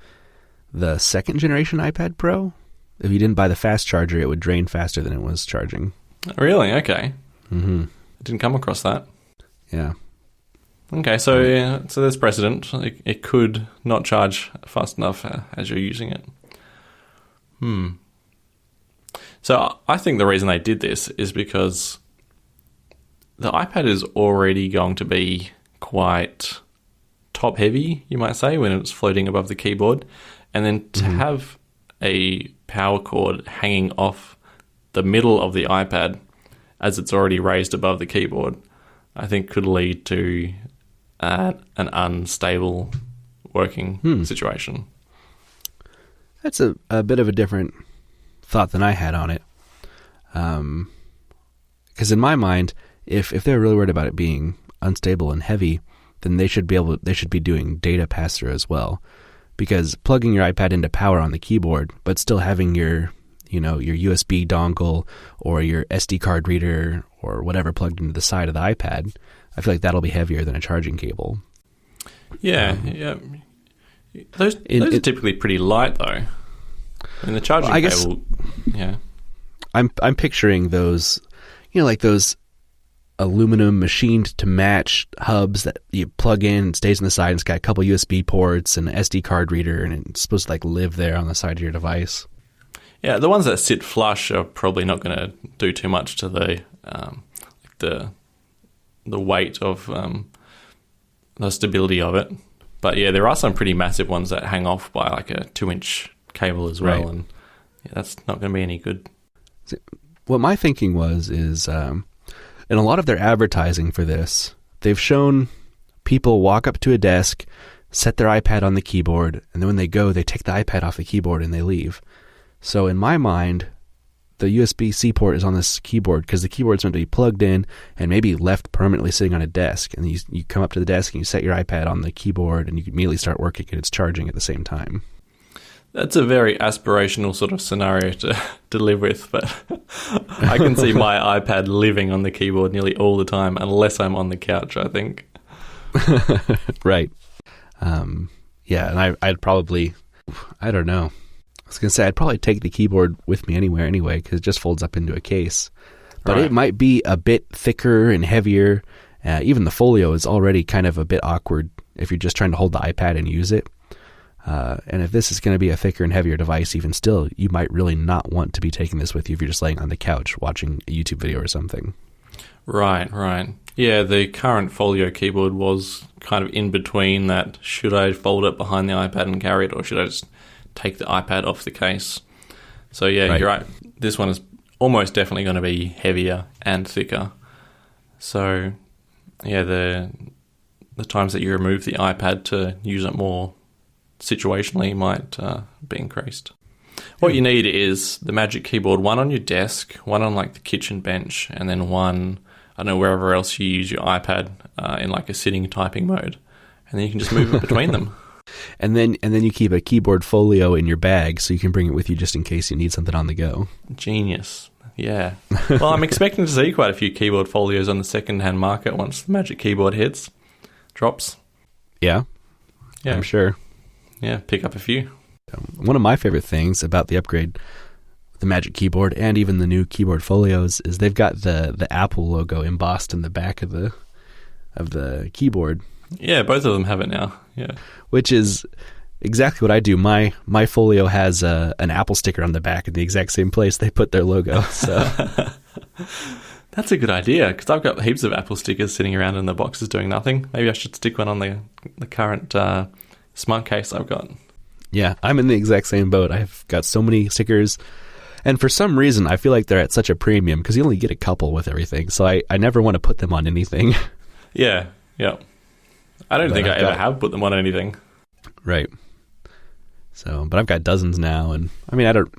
the second generation iPad Pro. If you didn't buy the fast charger, it would drain faster than it was charging. Really? Okay. Mm-hmm. I didn't come across that. Yeah. Okay, so there's precedent. It could not charge fast enough as you're using it. So I think the reason they did this is because the iPad is already going to be quite top-heavy, you might say, when it's floating above the keyboard. And then to have a power cord hanging off the middle of the iPad as it's already raised above the keyboard, I think could lead to an unstable working situation. That's a bit of a different thought than I had on it. Because in my mind, if they're really worried about it being unstable and heavy, then they should be doing data pass-through as well. Because plugging your iPad into power on the keyboard, but still having your USB dongle or your SD card reader or whatever plugged into the side of the iPad, I feel like that'll be heavier than a charging cable. Yeah. Those are typically pretty light, though. I mean, the charging cable, yeah. I'm picturing those, like those aluminum machined to match hubs that you plug in and stays on the side, and it's got a couple USB ports and an SD card reader, and it's supposed to live there on the side of your device. Yeah, the ones that sit flush are probably not going to do too much to the weight of the stability of it. But yeah, there are some pretty massive ones that hang off by a 2-inch cable as well, and that's not going to be any good. What my thinking is in a lot of their advertising for this, they've shown people walk up to a desk, set their iPad on the keyboard, and then when they go, they take the iPad off the keyboard and they leave. So in my mind, the USB-C port is on this keyboard because the keyboard's meant to be plugged in and maybe left permanently sitting on a desk. And you come up to the desk and you set your iPad on the keyboard and you immediately start working and it's charging at the same time. That's a very aspirational sort of scenario to live with, but I can see my iPad living on the keyboard nearly all the time, unless I'm on the couch, I think. Right. Yeah, and I'd probably, I don't know. I was going to say I'd probably take the keyboard with me anyway, because it just folds up into a case. But Right. it might be a bit thicker and heavier. Even the folio is already kind of a bit awkward if you're just trying to hold the iPad and use it. And if this is going to be a thicker and heavier device, even still, you might really not want to be taking this with you if you're just laying on the couch watching a YouTube video or something. Right. Yeah, the current Folio keyboard was kind of in between that. Should I fold it behind the iPad and carry it, or should I just take the iPad off the case? So yeah, Right. You're right. This one is almost definitely going to be heavier and thicker. So yeah, the times that you remove the iPad to use it more situationally might be increased. What you need is the Magic Keyboard, one on your desk, one on like the kitchen bench, and then one, I don't know, wherever else you use your iPad in like a sitting typing mode. And then you can just move it between them. And then you keep a keyboard folio in your bag so you can bring it with you just in case you need something on the go. Genius. Yeah. Well, I'm expecting to see quite a few keyboard folios on the second-hand market once the Magic Keyboard drops. Yeah, I'm sure. Yeah, pick up a few. One of my favorite things about the upgrade, the Magic Keyboard, and even the new keyboard folios, is they've got the Apple logo embossed in the back of the keyboard. Yeah, both of them have it now. Yeah. Which is exactly what I do. My folio has an Apple sticker on the back in the exact same place they put their logo. So That's a good idea, because I've got heaps of Apple stickers sitting around in the boxes doing nothing. Maybe I should stick one on the current smart case I've got. yeah, I'm in the exact same boat. I've got so many stickers, and for some reason I feel like they're at such a premium because you only get a couple with everything. So I never want to put them on anything. Yeah. I don't think I ever have put them on anything. Right. So, but I've got dozens now, and I mean, I don't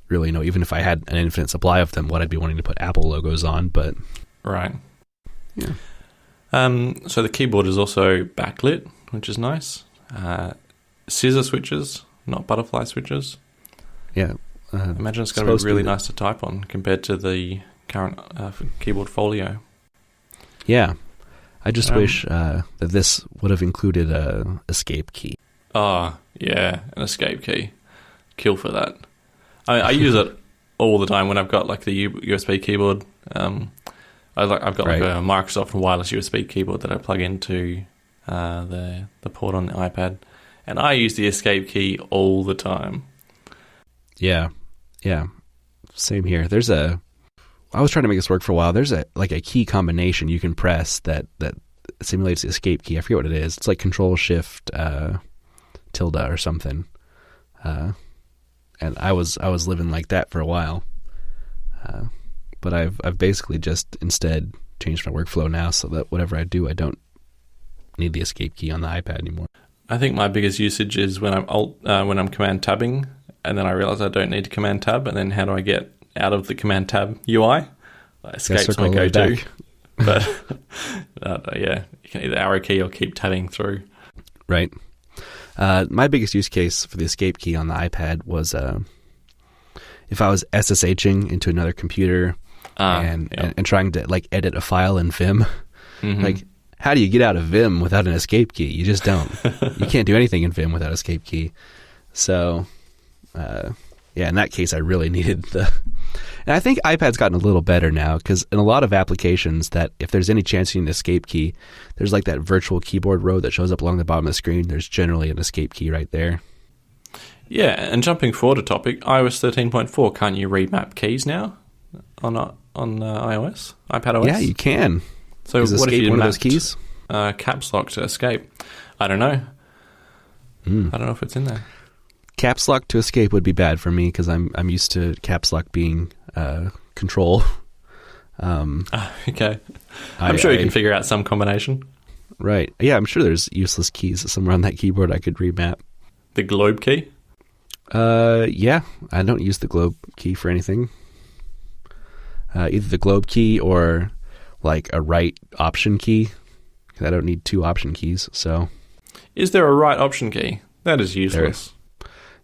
really know, even if I had an infinite supply of them, what I'd be wanting to put Apple logos on, but... Right. Yeah. So the keyboard is also backlit, which is nice. Scissor switches, not butterfly switches. Yeah. I imagine it's going to be really nice to type on compared to the current keyboard folio. Yeah. I just wish that this would have included a escape key. Oh, yeah, an escape key. Kill for that. I use it all the time when I've got like the USB keyboard. I've got like a Microsoft wireless USB keyboard that I plug into the port on the iPad, and I use the escape key all the time. Yeah. Same here. I was trying to make this work for a while. There's a key combination you can press that simulates the escape key. I forget what it is. It's like Control Shift tilde or something. And I was living like that for a while. But I've basically just instead changed my workflow now so that whatever I do, I don't need the escape key on the iPad anymore. I think my biggest usage is when I'm command tabbing, and then I realize I don't need to command tab, and then how do I get out of the command tab UI? Escape's my go-to. But yeah, you can either arrow key or keep tabbing through. Right. My biggest use case for the escape key on the iPad was if I was SSHing into another computer and trying to like edit a file in Vim. Mm-hmm. Like, how do you get out of Vim without an escape key? You just don't. You can't do anything in Vim without escape key. So, in that case, I really needed the... And I think iPad's gotten a little better now, because in a lot of applications that if there's any chance you need an escape key, there's like that virtual keyboard row that shows up along the bottom of the screen. There's generally an escape key right there. Yeah, and jumping forward a topic, iOS 13.4, can't you remap keys now on iOS, iPad OS? Yeah, you can. So is what if you one of mapped those keys? Caps lock to escape? I don't know. I don't know if it's in there. Caps lock to escape would be bad for me because I'm used to caps lock being control. Okay. I'm sure you can figure out some combination. Right. Yeah, I'm sure there's useless keys somewhere on that keyboard I could remap. The globe key? Yeah. I don't use the globe key for anything. Either the globe key or like a right option key. I don't need two option keys, so... Is there a right option key? That is useless.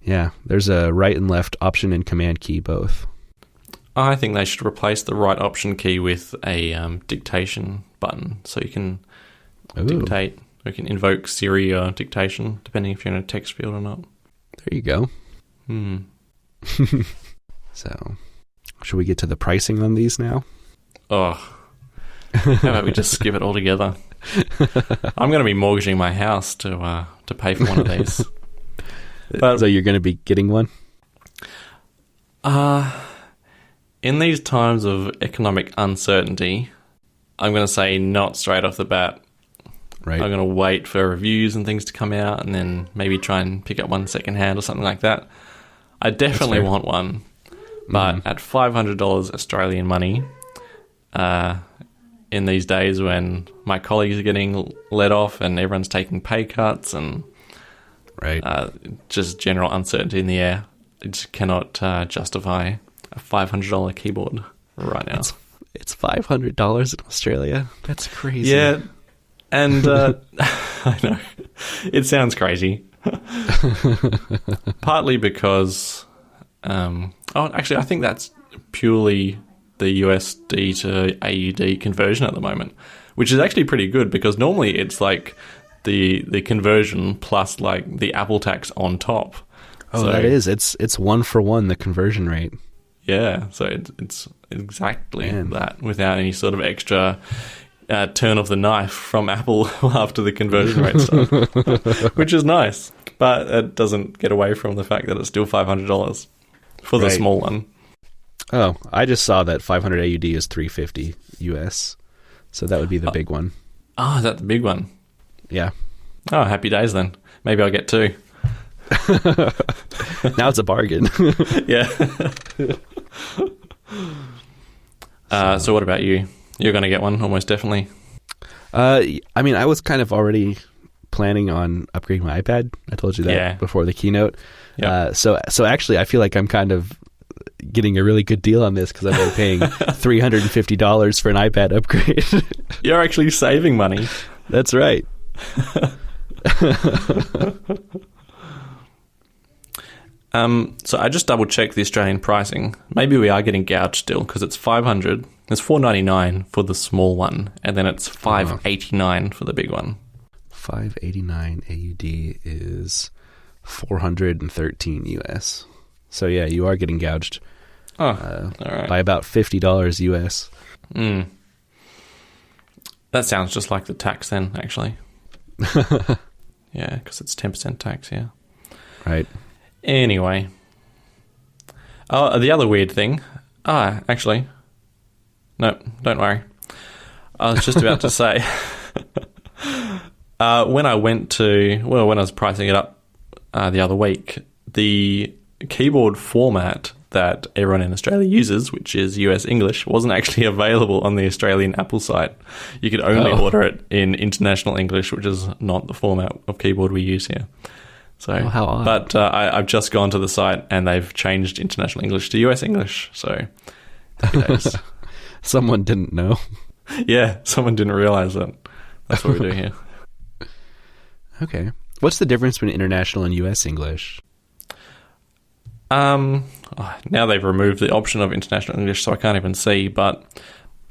Yeah, there's a right and left option and command key both. I think they should replace the right option key with a dictation button, so you can dictate We can invoke Siri or dictation, depending if you're in a text field or not. There you go. So, should we get to the pricing on these now? Oh, how about we just skip it altogether? I'm going to be mortgaging my house to pay for one of these. So you're going to be getting one? In these times of economic uncertainty, I'm going to say not straight off the bat. Right. I'm going to wait for reviews and things to come out and then maybe try and pick up one secondhand or something like that. I definitely want one, but at $500 Australian money, in these days when my colleagues are getting let off and everyone's taking pay cuts and just general uncertainty in the air, I just cannot justify a $500 keyboard right now. It's $500 in Australia. That's crazy. Yeah, and I know it sounds crazy. Partly because, actually, I think that's purely the USD to AUD conversion at the moment, which is actually pretty good because normally it's like the conversion plus like the Apple tax on top. Oh, so, that is. It's 1-for-1, the conversion rate. Yeah, so it's exactly that without any sort of extra turn of the knife from Apple after the conversion rate stuff, which is nice. But it doesn't get away from the fact that it's still $500 for the small one. Oh, I just saw that 500 AUD is $350 US. So that would be the big one. Oh, is that the big one? Yeah. Oh, happy days then. Maybe I'll get two. Now it's a bargain. Yeah. So what about you? You're going to get one almost definitely. I mean, I was kind of already planning on upgrading my iPad. I told you that before the keynote. Yep. So actually, I feel like I'm kind of getting a really good deal on this because I'm only paying $350 for an iPad upgrade. You're actually saving money. That's right. So I just double checked the Australian pricing. Maybe we are getting gouged still because it's $500. It's $499 for the small one, and then it's $589 for the big one. $589 AUD is 413 US. So yeah, you are getting gouged. All right. By about $50 US. That sounds just like the tax then, actually. Yeah, because it's 10% tax. Yeah. Right. Anyway. Oh, the other weird thing. Actually. No, don't worry. I was just about to say, when I was pricing it up the other week, the keyboard format that everyone in Australia uses, which is US English, wasn't actually available on the Australian Apple site. You could only order it in international English, which is not the format of keyboard we use here. So, how odd. But I've just gone to the site and they've changed international English to US English. So, happy days. Someone didn't know. Yeah, someone didn't realize that. That's what we do here. Okay. What's the difference between international and US English? Now they've removed the option of international English, so I can't even see, but...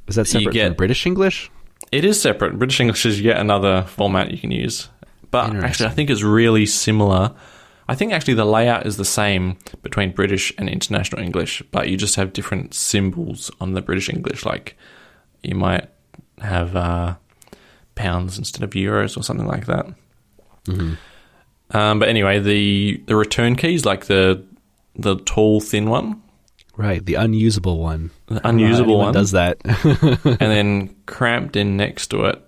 Is that separate from British English? It is separate. British English is yet another format you can use. But actually, I think it's really similar. I think actually the layout is the same between British and international English, but you just have different symbols on the British English. Like you might have pounds instead of euros or something like that. Mm-hmm. But anyway, the return keys, like the tall, thin one. Right, the unusable one. The unusable one does that. And then cramped in next to it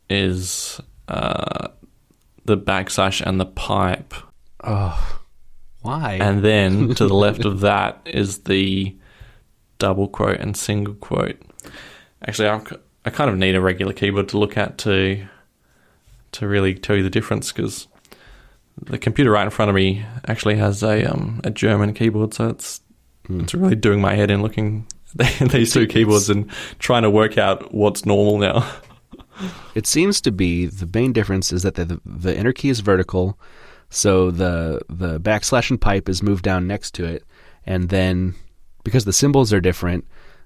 is the backslash and the pipe. Oh, why? And then to the left of that is the double quote and single quote. Actually, I kind of need a regular keyboard to look at to really tell you the difference, because the computer right in front of me actually has a German keyboard, so it's really doing my head in looking at these two keyboards and trying to work out what's normal now. It seems to be the main difference is that the enter key is vertical, so the backslash and pipe is moved down next to it, and then because the symbols are different,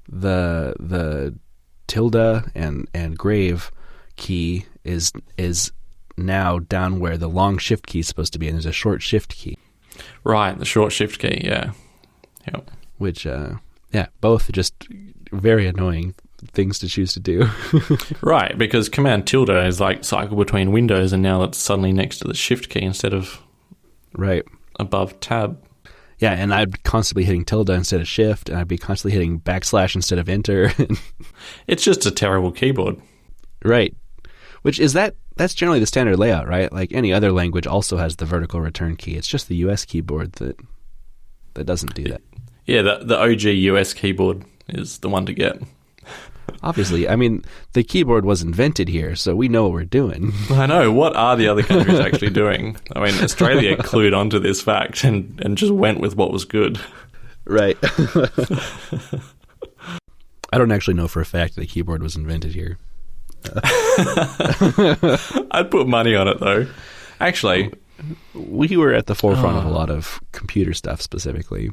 the tilde and grave key is now down where the long shift key is supposed to be, and there's a short shift key. Right, the short shift key, yeah. Yep. Which, both just very annoying things to choose to do. Right, because Command tilde is like cycle between windows, and now it's suddenly next to the shift key instead of above tab. Yeah, and I'd be constantly hitting tilde instead of shift, and I'd be constantly hitting backslash instead of enter. It's just a terrible keyboard. Right. Which is that's generally the standard layout, right? Like any other language also has the vertical return key. It's just the US keyboard that doesn't do that. Yeah, the OG US keyboard is the one to get. Obviously, I mean, the keyboard was invented here, so we know what we're doing. I know. What are the other countries actually doing? I mean, Australia clued onto this fact and just went with what was good. Right. I don't actually know for a fact that the keyboard was invented here. I'd put money on it, though. Actually, we were at the forefront of a lot of computer stuff specifically.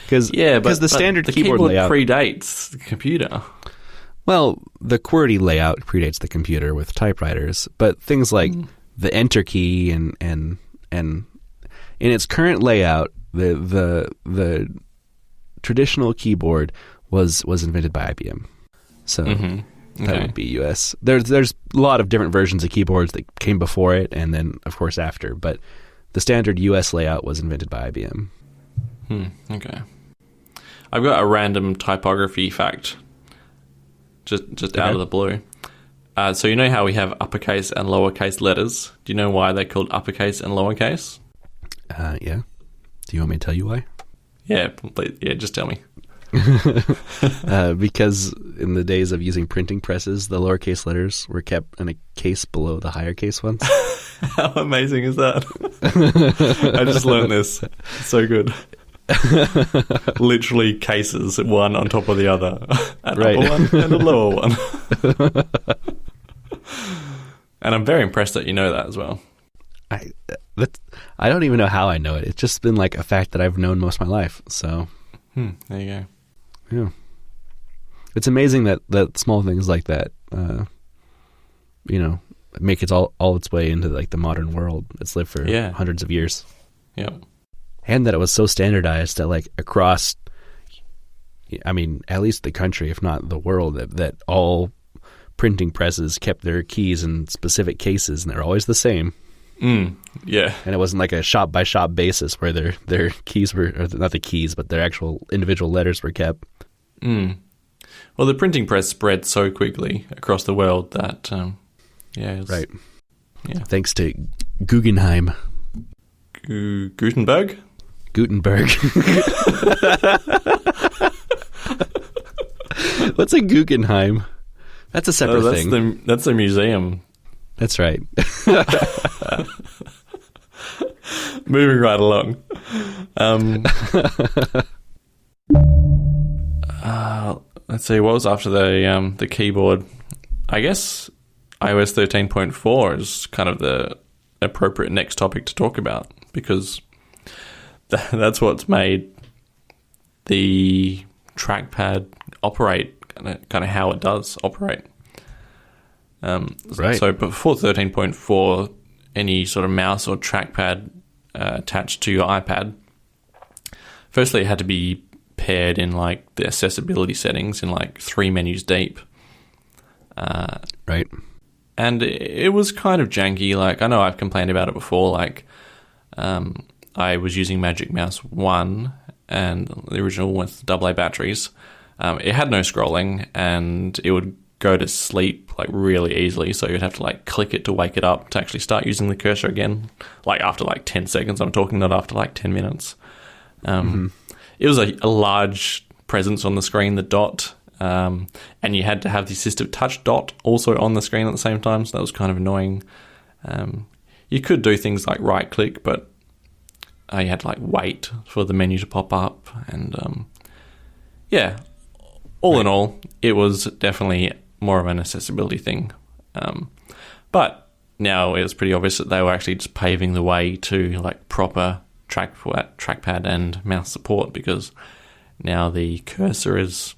Because the standard keyboard layout predates the computer. Well, the QWERTY layout predates the computer with typewriters, but things like the enter key and in its current layout, the traditional keyboard was invented by IBM. So that would be US. There's a lot of different versions of keyboards that came before it and then of course after, but the standard US layout was invented by IBM. Okay. I've got a random typography fact. Just out of the blue. So you know how we have uppercase and lowercase letters? Do you know why they're called uppercase and lowercase? Yeah. Do you want me to tell you why? Yeah, just tell me. Because in the days of using printing presses, the lowercase letters were kept in a case below the higher case ones. How amazing is that? I just learned this. It's so good. Literally cases, one on top of the other. An upper one and a lower one. And I'm very impressed that you know that as well. I don't even know how I know it. It's just been like a fact that I've known most of my life. So there you go. Yeah. It's amazing that small things like that make it all its way into like the modern world. It's lived for hundreds of years. Yeah. And that it was so standardized that like across, I mean, at least the country, if not the world, that all printing presses kept their keys in specific cases and they're always the same. Yeah. And it wasn't like a shop by shop basis where their keys were, or not the keys, but their actual individual letters were kept. Well, the printing press spread so quickly across the world that, right. Yeah. Thanks to Guggenheim. Gutenberg? Gutenberg. What's a Guggenheim? That's a separate thing. That's a museum. That's right. Moving right along. Let's see, what was after the keyboard? I guess iOS 13.4 is kind of the appropriate next topic to talk about, because that's what's made the trackpad operate kind of how it does operate. Right. So before 13.4, any sort of mouse or trackpad attached to your iPad, firstly it had to be paired in like the accessibility settings in like 3 menus deep. Right. And it was kind of janky. Like, I know I've complained about it before. Like, I was using Magic Mouse 1 and the original with AA batteries. It had no scrolling and it would go to sleep like really easily. So you'd have to like click it to wake it up to actually start using the cursor again. Like after like 10 seconds, I'm talking, not after like 10 minutes. It was a large presence on the screen, the dot. And you had to have the assistive touch dot also on the screen at the same time, so that was kind of annoying. You could do things like right click, but you had to like wait for the menu to pop up. And all in all, it was definitely more of an accessibility thing. But now it was pretty obvious that they were actually just paving the way to like proper trackpad and mouse support, because now the cursor is...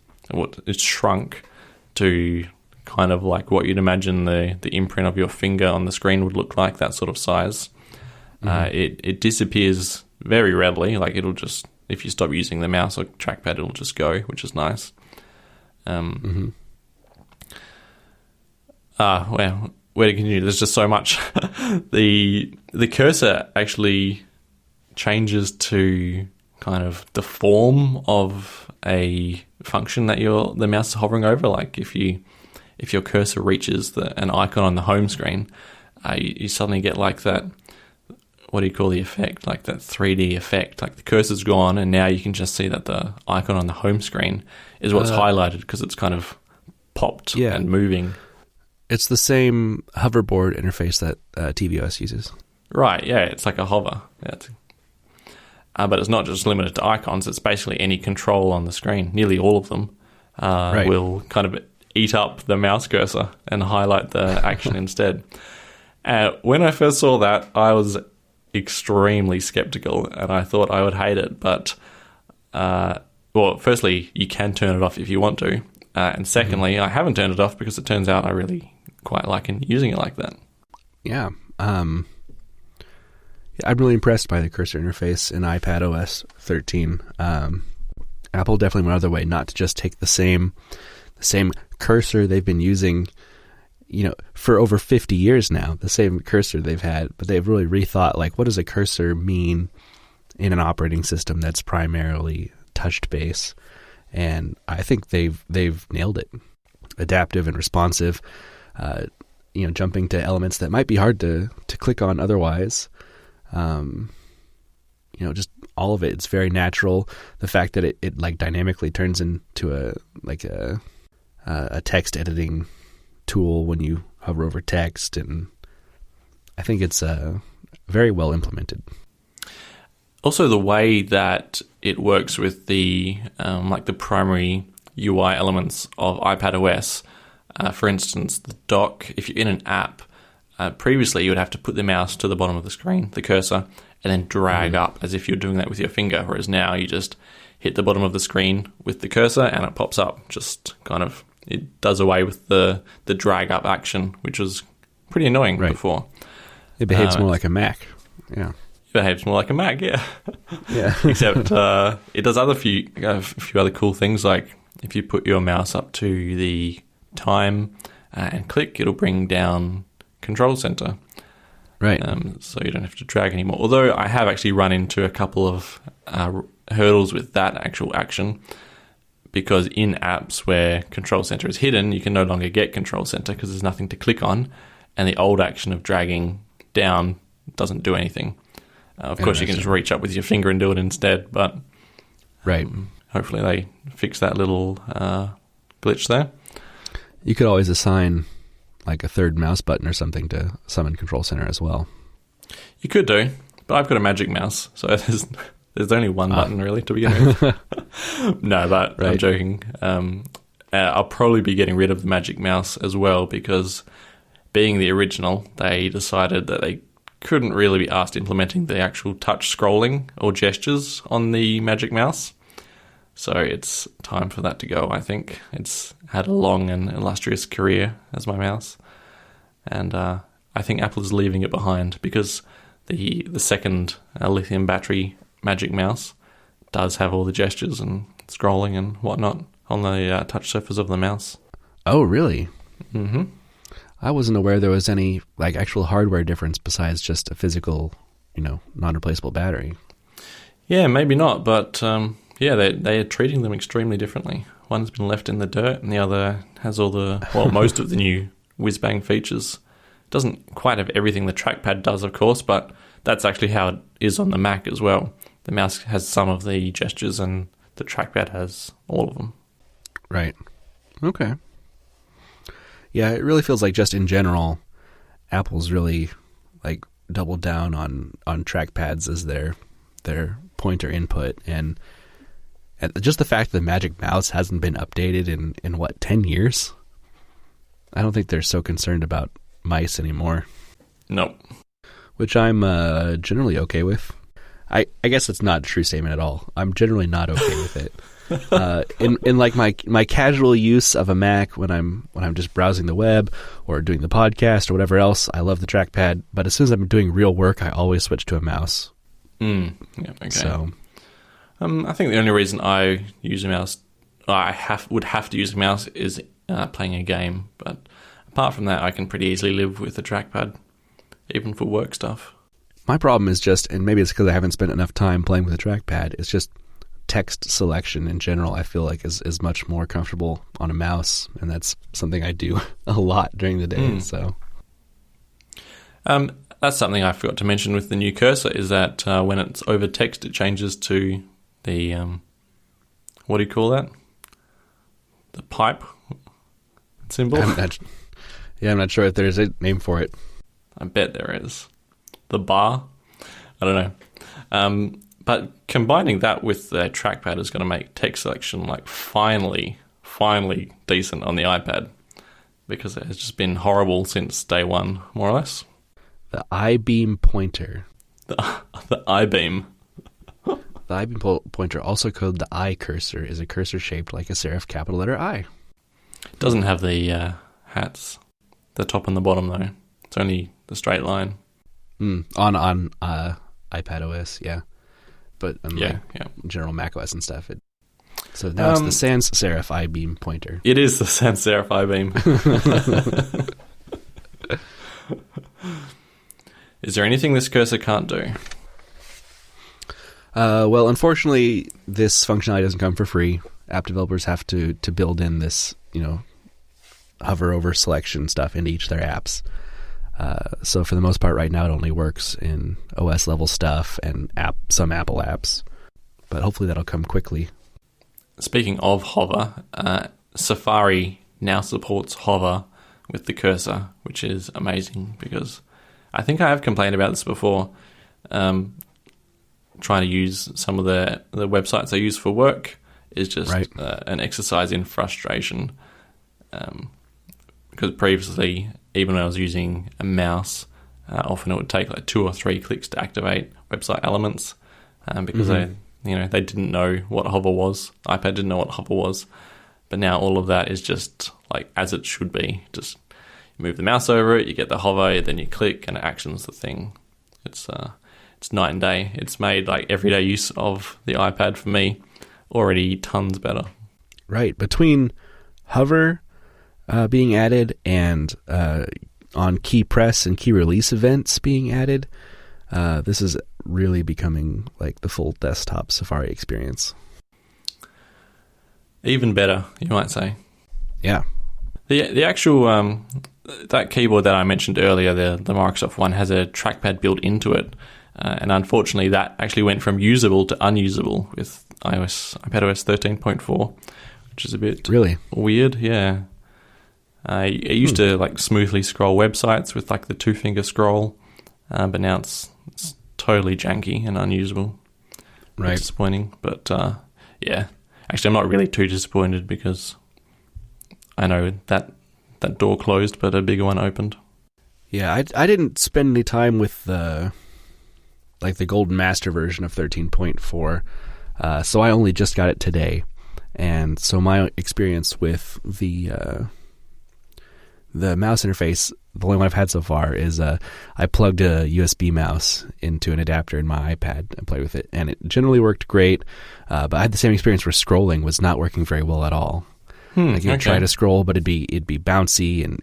it's shrunk to kind of like what you'd imagine the imprint of your finger on the screen would look like, that sort of size. It disappears very readily. Like it'll just, if you stop using the mouse or trackpad, it'll just go, which is nice. Well, where to continue? There's just so much. The cursor actually changes to kind of the form of a function that the mouse is hovering over. Like if your cursor reaches an icon on the home screen, you suddenly get like that. What do you call the effect? Like that 3D effect. Like the cursor's gone, and now you can just see that the icon on the home screen is what's highlighted because it's kind of popped and moving. It's the same hoverboard interface that tvOS uses. Right, yeah, it's like a hover. Yeah, but it's not just limited to icons. It's basically any control on the screen. Nearly all of them will kind of eat up the mouse cursor and highlight the action instead. When I first saw that, I was extremely skeptical, and I thought I would hate it. But, well, firstly, you can turn it off if you want to. And secondly, I haven't turned it off because it turns out I really quite like using it like that. Yeah. I'm really impressed by the cursor interface in iPadOS 13. Apple definitely went out of their way not to just take the same cursor they've been using, for over 50 years now, the same cursor they've had, but they've really rethought, like, what does a cursor mean in an operating system that's primarily touched base? And I think they've nailed it. Adaptive and responsive, jumping to elements that might be hard to click on otherwise. Just all of it. It's very natural. The fact that it like dynamically turns into a text editing tool when you hover over text, and I think it's very well implemented. Also, the way that it works with the primary UI elements of iPadOS. For instance, the dock. If you're in an app, previously you would have to put the mouse to the bottom of the screen, the cursor, and then drag up as if you're doing that with your finger. Whereas now you just hit the bottom of the screen with the cursor and it pops up. Just kind of, it does away with the drag up action, which was pretty annoying before. It behaves more like a Mac. Yeah. Behaves more like a Mac, yeah. Yeah. Except it does a few other cool things, like if you put your mouse up to the time and click, it'll bring down Control Center. Right. So you don't have to drag anymore. Although I have actually run into a couple of hurdles with that actual action, because in apps where Control Center is hidden, you can no longer get Control Center because there's nothing to click on, and the old action of dragging down doesn't do anything. Of course, you can just reach up with your finger and do it instead, but hopefully they fix that little glitch there. You could always assign like a third mouse button or something to summon Control Center as well. You could do, but I've got a Magic Mouse, so there's only one button really to begin with. No, but I'm joking. I'll probably be getting rid of the Magic Mouse as well, because being the original, they decided that they couldn't really be asked implementing the actual touch scrolling or gestures on the Magic Mouse. So it's time for that to go, I think. It's had a long and illustrious career as my mouse. And I think Apple is leaving it behind, because the second lithium battery Magic Mouse does have all the gestures and scrolling and whatnot on the touch surface of the mouse. Oh, really? Mm-hmm. I wasn't aware there was any like actual hardware difference besides just a physical, non-replaceable battery. Yeah, maybe not, but they are treating them extremely differently. One's been left in the dirt, and the other has most of the new whiz-bang features. It doesn't quite have everything the trackpad does, of course, but that's actually how it is on the Mac as well. The mouse has some of the gestures, and the trackpad has all of them. Right. Okay. Yeah, it really feels like just in general, Apple's really like doubled down on trackpads as their pointer input, and just the fact that the Magic Mouse hasn't been updated in 10 years? I don't think they're so concerned about mice anymore. Nope. Which I'm generally okay with. I guess it's not a true statement at all. I'm generally not okay with it. In like my casual use of a Mac when I'm just browsing the web or doing the podcast or whatever else, I love the trackpad. But as soon as I'm doing real work, I always switch to a mouse. Yeah, okay. So, I think the only reason I use a mouse, would have to use a mouse, is playing a game. But apart from that, I can pretty easily live with a trackpad, even for work stuff. my problem is just, and maybe it's because I haven't spent enough time playing with a trackpad, it's just text selection in general. I feel like is much more comfortable on a mouse, and that's something I do a lot during the day. So, that's something I forgot to mention with the new cursor, is that when it's over text, it changes to the what do you call that? The pipe symbol. I'm not sure if there's a name for it. I bet there is. The bar. I don't know. But combining that with the trackpad is going to make text selection like finally decent on the iPad, because it has just been horrible since day one, more or less. The I-beam pointer. The I-beam. The I-beam pointer, also called the I cursor, is a cursor shaped like a serif capital letter I. It doesn't have the hats, the top and the bottom though. It's only the straight line. On iPad OS, yeah. But on general Mac OS and stuff. So now it's the sans serif I-beam pointer. It is the sans serif I-beam. Is there anything this cursor can't do? Well, unfortunately, this functionality doesn't come for free. App developers have to build in this, hover over selection stuff into each of their apps. So for the most part right now, it only works in OS level stuff and some Apple apps. But hopefully that'll come quickly. Speaking of hover, Safari now supports hover with the cursor, which is amazing, because I think I have complained about this before. Trying to use some of the websites I use for work is just an exercise in frustration. Because previously, even when I was using a mouse, often it would take like 2 or 3 clicks to activate website elements, because they didn't know what hover was. iPad didn't know what hover was, but now all of that is just like as it should be. Just move the mouse over it, you get the hover, then you click, and it actions the thing. It's night and day. It's made like everyday use of the iPad for me already tons better. Right. Between hover being added and on key press and key release events being added, this is really becoming like the full desktop Safari experience. Even better, you might say. Yeah. The actual that keyboard that I mentioned earlier, the Microsoft one, has a trackpad built into it. And unfortunately, that actually went from usable to unusable with iPadOS 13.4, which is a bit weird. Yeah, it used to like smoothly scroll websites with like the 2-finger scroll, but now it's totally janky and unusable. Right, disappointing. But yeah, actually, I'm not really too disappointed, because I know that door closed, but a bigger one opened. Yeah, I didn't spend any time with the Golden Master version of 13.4, so I only just got it today, and so my experience with the mouse interface, the only one I've had so far, is I plugged a USB mouse into an adapter in my iPad and played with it, and it generally worked great, but I had the same experience where scrolling was not working very well at all. You'd try to scroll, but it'd be bouncy, and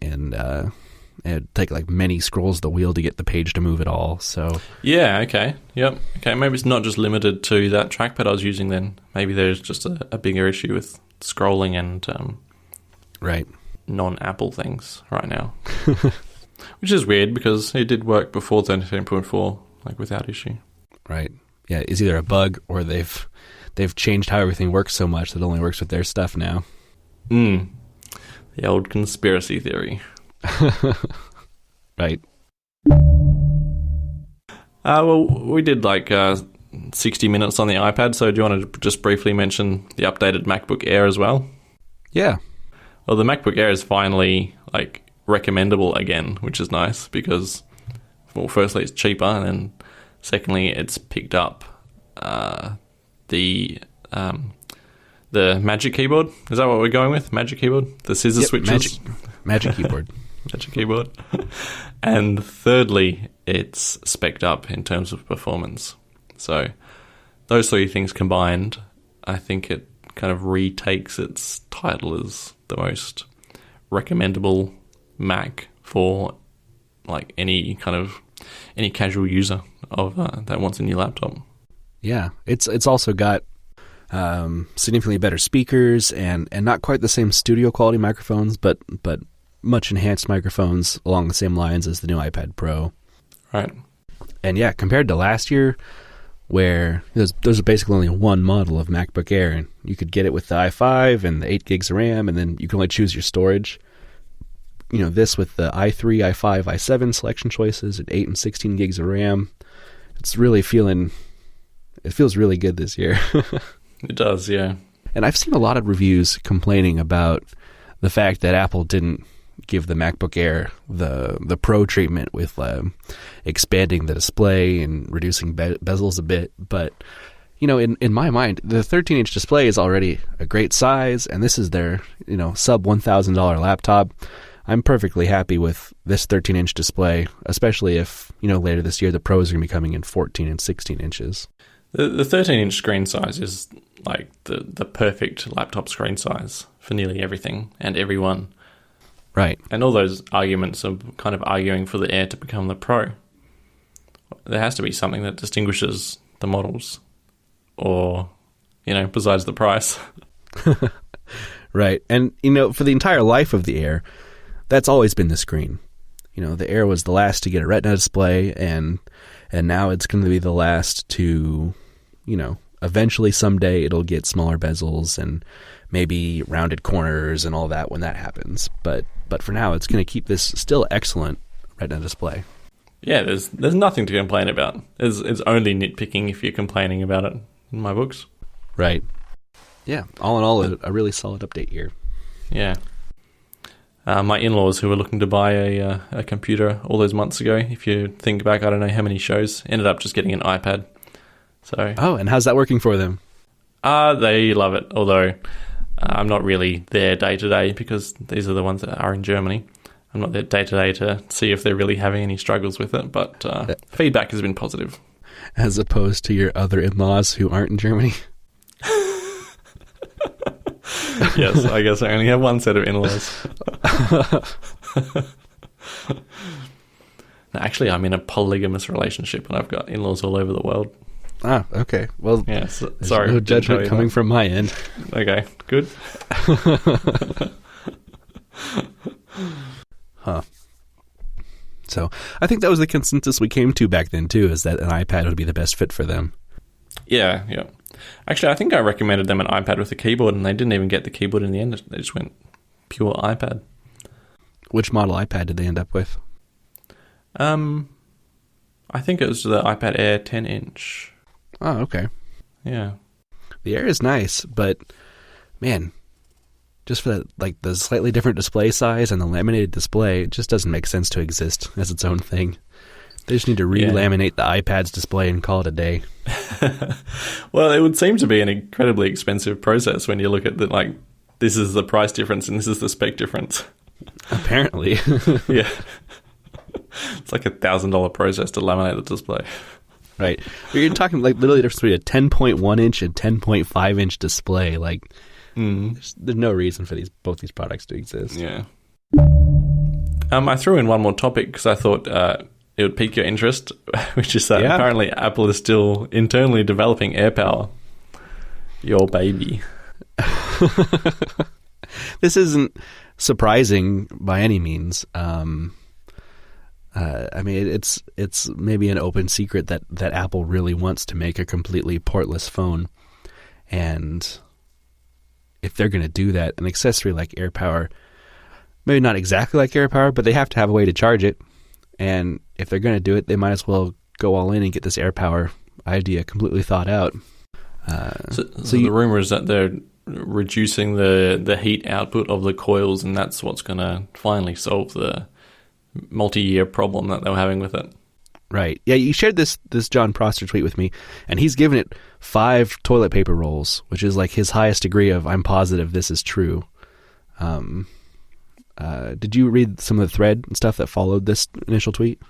it'd take like many scrolls of the wheel to get the page to move at all. So yeah, okay, yep, okay. Maybe it's not just limited to that trackpad I was using. Then maybe there's just a bigger issue with scrolling and non-Apple things right now, which is weird, because it did work before 13.4, like without issue. Right. Yeah, it's either a bug or they've changed how everything works so much that it only works with their stuff now. The old conspiracy theory. Right. Well, we did like 60 minutes on the iPad, so do you want to just briefly mention the updated MacBook Air as well? Yeah. Well, the MacBook Air is finally like recommendable again, which is nice, because, well, firstly, it's cheaper, and then secondly, it's picked up the Magic Keyboard. Is that what we're going with? Magic Keyboard? The scissor switches? Magic Keyboard. Magic Keyboard. And thirdly, it's spec'd up in terms of performance. So those three things combined, I think it kind of retakes its title as the most recommendable Mac for like any casual user of that wants a new laptop. Yeah, it's also got significantly better speakers and not quite the same studio quality microphones, but much enhanced microphones along the same lines as the new iPad Pro. Right. And yeah, compared to last year, where there's basically only one model of MacBook Air, and you could get it with the i5 and the 8 gigs of RAM, and then you can only choose your storage. This with the i3, i5, i7 selection choices at 8 and 16 gigs of RAM, it feels really good this year. It does, yeah. And I've seen a lot of reviews complaining about the fact that Apple didn't give the MacBook Air the Pro treatment with expanding the display and reducing bezels a bit. But, in my mind, the 13-inch display is already a great size, and this is their, sub $1,000 laptop. I'm perfectly happy with this 13-inch display, especially if, later this year the Pros are going to be coming in 14 and 16 inches. The 13-inch screen size is like the perfect laptop screen size for nearly everything and everyone. Right. And all those arguments are kind of arguing for the Air to become the Pro. There has to be something that distinguishes the models or, besides the price. Right. And, for the entire life of the Air, that's always been the screen. The Air was the last to get a Retina display, and now it's going to be the last to, eventually someday it'll get smaller bezels and maybe rounded corners and all that when that happens. But for now, it's going to keep this still excellent Retina display. Yeah, there's nothing to complain about. It's only nitpicking if you're complaining about it in my books. Right. Yeah, all in all, a really solid update year. Yeah. My in-laws, who were looking to buy a computer all those months ago, if you think back, I don't know how many shows, ended up just getting an iPad. So. Oh, and how's that working for them? They love it, although I'm not really there day-to-day because these are the ones that are in Germany. I'm not there day-to-day to see if they're really having any struggles with it, but feedback has been positive. As opposed to your other in-laws who aren't in Germany? Yes, I guess I only have one set of in-laws. Actually, I'm in a polygamous relationship and I've got in-laws all over the world. Ah, okay. Well, yeah, sorry. No judgment coming from my end. Okay, good. Huh. So, I think that was the consensus we came to back then, too, is that an iPad would be the best fit for them. Yeah. Actually, I think I recommended them an iPad with a keyboard, and they didn't even get the keyboard in the end. They just went pure iPad. Which model iPad did they end up with? I think it was the iPad Air 10-inch. Oh, okay. Yeah. The Air is nice, but, man, just for the slightly different display size and the laminated display, it just doesn't make sense to exist as its own thing. They just need to re-laminate the iPad's display and call it a day. Well, it would seem to be an incredibly expensive process when you look at this is the price difference and this is the spec difference. Apparently. Yeah. It's like $1,000 process to laminate the display. Right. You're talking literally the difference between a 10.1 inch and 10.5 inch display. There's no reason for both these products to exist. Yeah. I threw in one more topic because I thought it would pique your interest, which is that apparently Apple is still internally developing AirPower. Your baby. This isn't surprising by any means. It's maybe an open secret that Apple really wants to make a completely portless phone. And if they're going to do that, an accessory like AirPower, maybe not exactly like AirPower, but they have to have a way to charge it. And if they're going to do it, they might as well go all in and get this AirPower idea completely thought out. So the rumor is that they're reducing the heat output of the coils, and that's what's going to finally solve the multi-year problem that they were having with it. Right. Yeah, you shared this John Prosser tweet with me, and he's given it 5 toilet paper rolls, which is like his highest degree of I'm positive this is true. Did you read some of the thread and stuff that followed this initial tweet?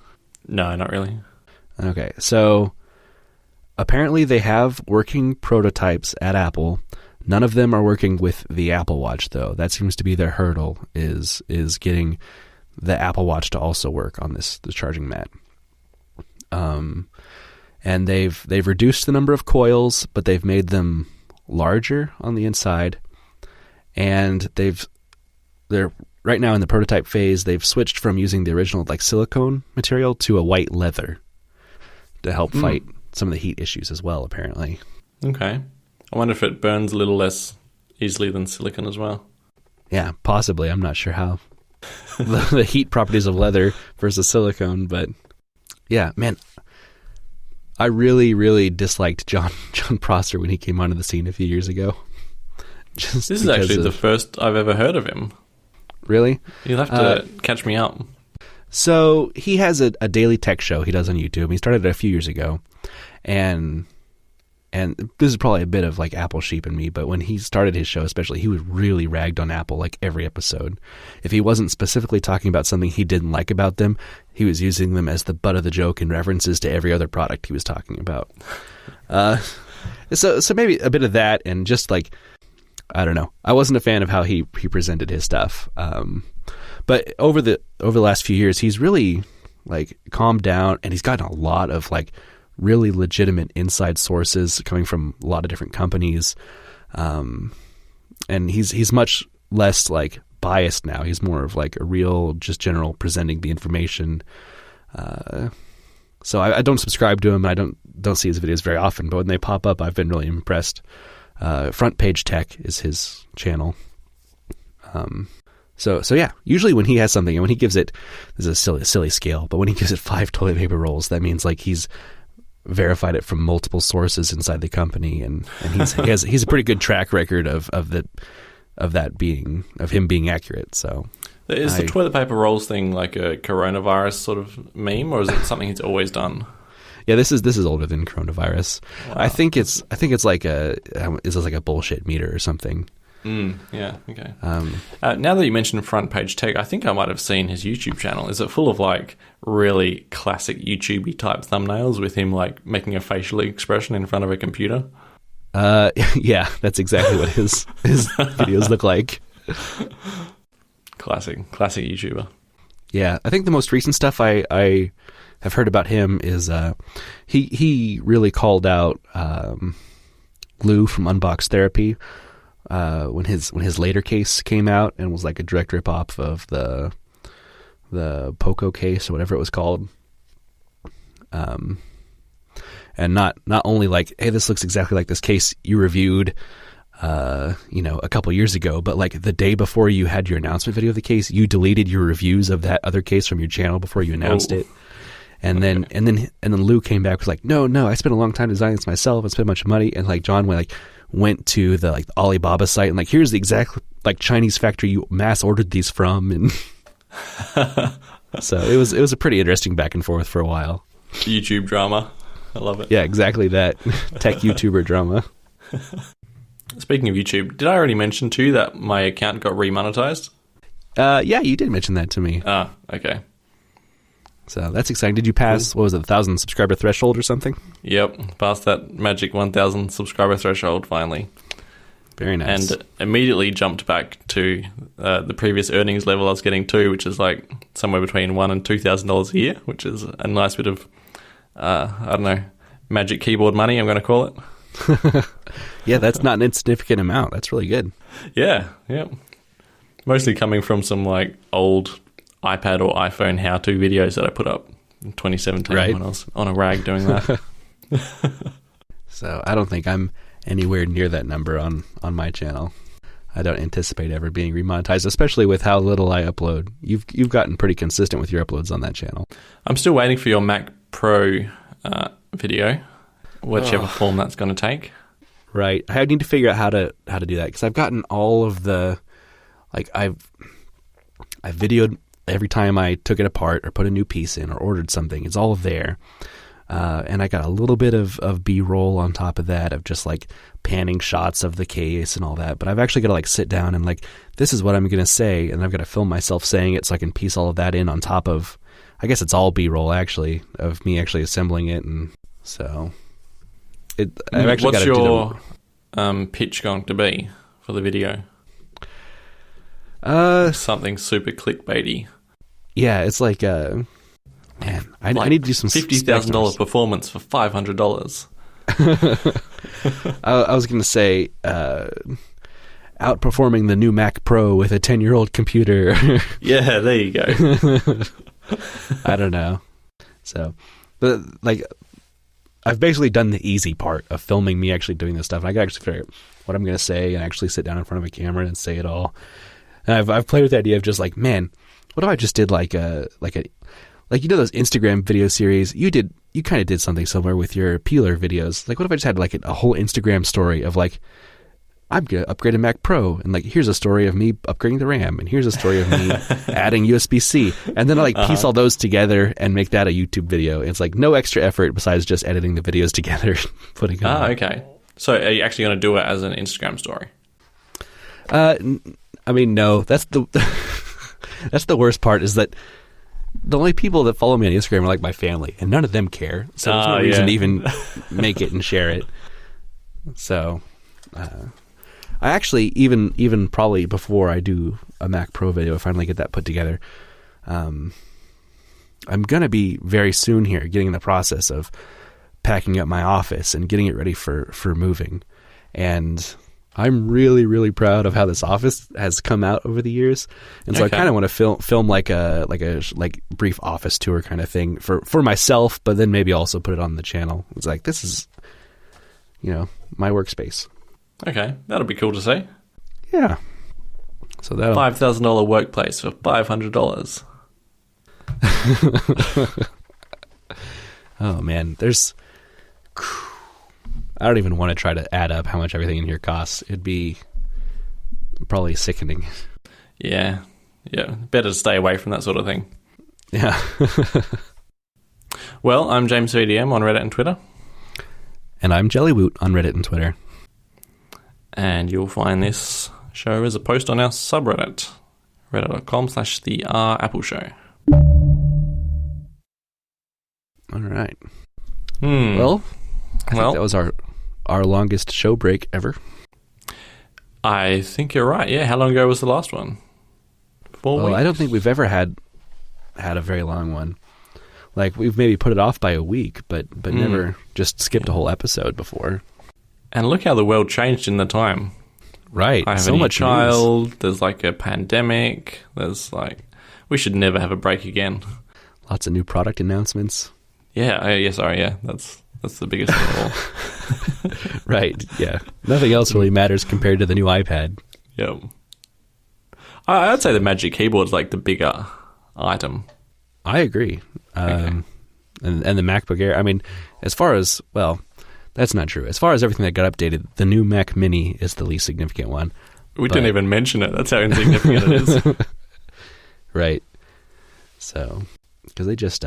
No, not really. Okay, so apparently they have working prototypes at Apple. None of them are working with the Apple Watch, though. That seems to be their hurdle, is getting the Apple Watch to also work on the charging mat. And they've reduced the number of coils, but they've made them larger on the inside. And they're right now in the prototype phase. They've switched from using the original like silicone material to a white leather to help fight some of the heat issues as well, apparently. Okay. I wonder if it burns a little less easily than silicone as well. Yeah, possibly. I'm not sure how the heat properties of leather versus silicone, but yeah, man, I really, really disliked John Prosser when he came onto the scene a few years ago. This is actually the first I've ever heard of him. Really? You'll have to catch me up. So he has a daily tech show he does on YouTube. He started it a few years ago, and this is probably a bit of like Apple sheep in me, but when he started his show especially, he was really ragged on Apple like every episode. If he wasn't specifically talking about something he didn't like about them, he was using them as the butt of the joke in references to every other product he was talking about. So maybe a bit of that, and just like, I don't know. I wasn't a fan of how he presented his stuff. But over the last few years, he's really like calmed down, and he's gotten a lot of like really legitimate inside sources coming from a lot of different companies. And he's much less like biased now. He's more of like a real, just general presenting the information. So I don't subscribe to him. I don't see his videos very often, but when they pop up, I've been really impressed. Front Page Tech is his channel. So yeah, usually when he has something, and when he gives it, this is a silly scale, but when he gives it 5 toilet paper rolls, that means like he's verified it from multiple sources inside the company, and he's a pretty good track record of him being accurate. So is the toilet paper rolls thing like a coronavirus sort of meme, or is it something he's always done? Yeah, this is older than coronavirus. Wow. I think it's like a bullshit meter or something. Yeah, okay. Now that you mentioned Front Page Tech, I think I might have seen his YouTube channel. Is it full of like really classic YouTube-y type thumbnails with him like making a facial expression in front of a computer? Yeah, that's exactly what his videos look like. Classic YouTuber. Yeah, I think the most recent stuff I have heard about him is he really called out Lou from Unbox Therapy when his later case came out, and was like a direct rip-off of the Poco case or whatever it was called. And not only like, hey, this looks exactly like this case you reviewed a couple years ago, but like the day before you had your announcement video of the case, you deleted your reviews of that other case from your channel before you announced it. And then Lou came back, was like, no, I spent a long time designing this myself. I spent a bunch of money. And like John went to the Alibaba site, and like, here's the exact like Chinese factory you mass ordered these from. And so it was a pretty interesting back and forth for a while. YouTube drama. I love it. Yeah, exactly that. Tech YouTuber drama. Speaking of YouTube, did I already mention to you that my account got remonetized? Yeah, you did mention that to me. Ah, okay. So that's exciting. Did you pass, what was it, 1,000 subscriber threshold or something? Yep, passed that magic 1,000 subscriber threshold finally. Very nice. And immediately jumped back to the previous earnings level I was getting to, which is like somewhere between $1,000 and $2,000 a year, which is a nice bit of, magic keyboard money, I'm going to call it. Yeah, that's not an insignificant amount. That's really good. Yeah. Mostly coming from some like old iPad or iPhone how-to videos that I put up in 2017 when I was on a rag doing that. So I don't think I'm anywhere near that number on my channel. I don't anticipate ever being remonetized, especially with how little I upload. You've gotten pretty consistent with your uploads on that channel. I'm still waiting for your Mac Pro video, whichever form that's going to take. Right. I need to figure out how to do that, because I've gotten all of the, like, I've videoed every time I took it apart or put a new piece in or ordered something, it's all there. And I got a little bit of B-roll on top of that, of just like panning shots of the case and all that. But I've actually got to like sit down and like, this is what I'm going to say. And I've got to film myself saying it so I can piece all of that in on top of, I guess it's all B-roll actually, of me actually assembling it. And so I've actually got to do your pitch going to be for the video? Something super clickbaity. Yeah, it's like, man, I need to do some $50,000 performance for $500. I was going to say, outperforming the new Mac Pro with a 10-year-old computer. Yeah, there you go. I don't know. So, but like, I've basically done the easy part of filming me actually doing this stuff. And I can actually figure out what I'm going to say and actually sit down in front of a camera and say it all. And I've played with the idea of just like, man, what if I just did like you know those Instagram video series? You kind of did something similar with your peeler videos. Like, what if I just had like a whole Instagram story of like, I'm going to upgrade a Mac Pro, and like, here's a story of me upgrading the RAM, and here's a story of me adding USB-C, and then I like piece all those together and make that a YouTube video. It's like no extra effort besides just editing the videos together, putting them on. Okay. So are you actually going to do it as an Instagram story? I mean, no. That's the that's the worst part, is that the only people that follow me on Instagram are like my family, and none of them care. So there's no reason to even make it and share it. So, I actually, even probably before I do a Mac Pro video, I finally get that put together, I'm going to be very soon here getting in the process of packing up my office and getting it ready for moving. And I'm really, really proud of how this office has come out over the years. And so I kind of want to film like a brief office tour kind of thing for myself, but then maybe also put it on the channel. It's like, this is, my workspace. Okay, that'll be cool to see. Yeah. So that'll $5,000 workplace for $500. Oh man, I don't even want to try to add up how much everything in here costs. It'd be probably sickening. Yeah. Better to stay away from that sort of thing. Yeah. Well, I'm James VDM on Reddit and Twitter. And I'm Jellywoot on Reddit and Twitter. And you'll find this show as a post on our subreddit, reddit.com/TheAppleShow. All right. Well, I think that was our longest show break ever. I think you're right. Yeah, how long ago was the last one? 4 weeks? I don't think we've ever had a very long one. Like, we've maybe put it off by a week, but never just skipped a whole episode before. And look how the world changed in the time. Right. I have so a much child. News. There's like a pandemic. There's like, we should never have a break again. Lots of new product announcements. Yeah. Sorry. Yeah. That's the biggest of all. Right. Yeah. Nothing else really matters compared to the new iPad. Yep. I'd say the Magic Keyboard is like the bigger item. I agree. Okay. And the MacBook Air. I mean, as far as, well, that's not true. As far as everything that got updated, the new Mac Mini is the least significant one. We didn't even mention it. That's how insignificant it is. Right. So, because they just,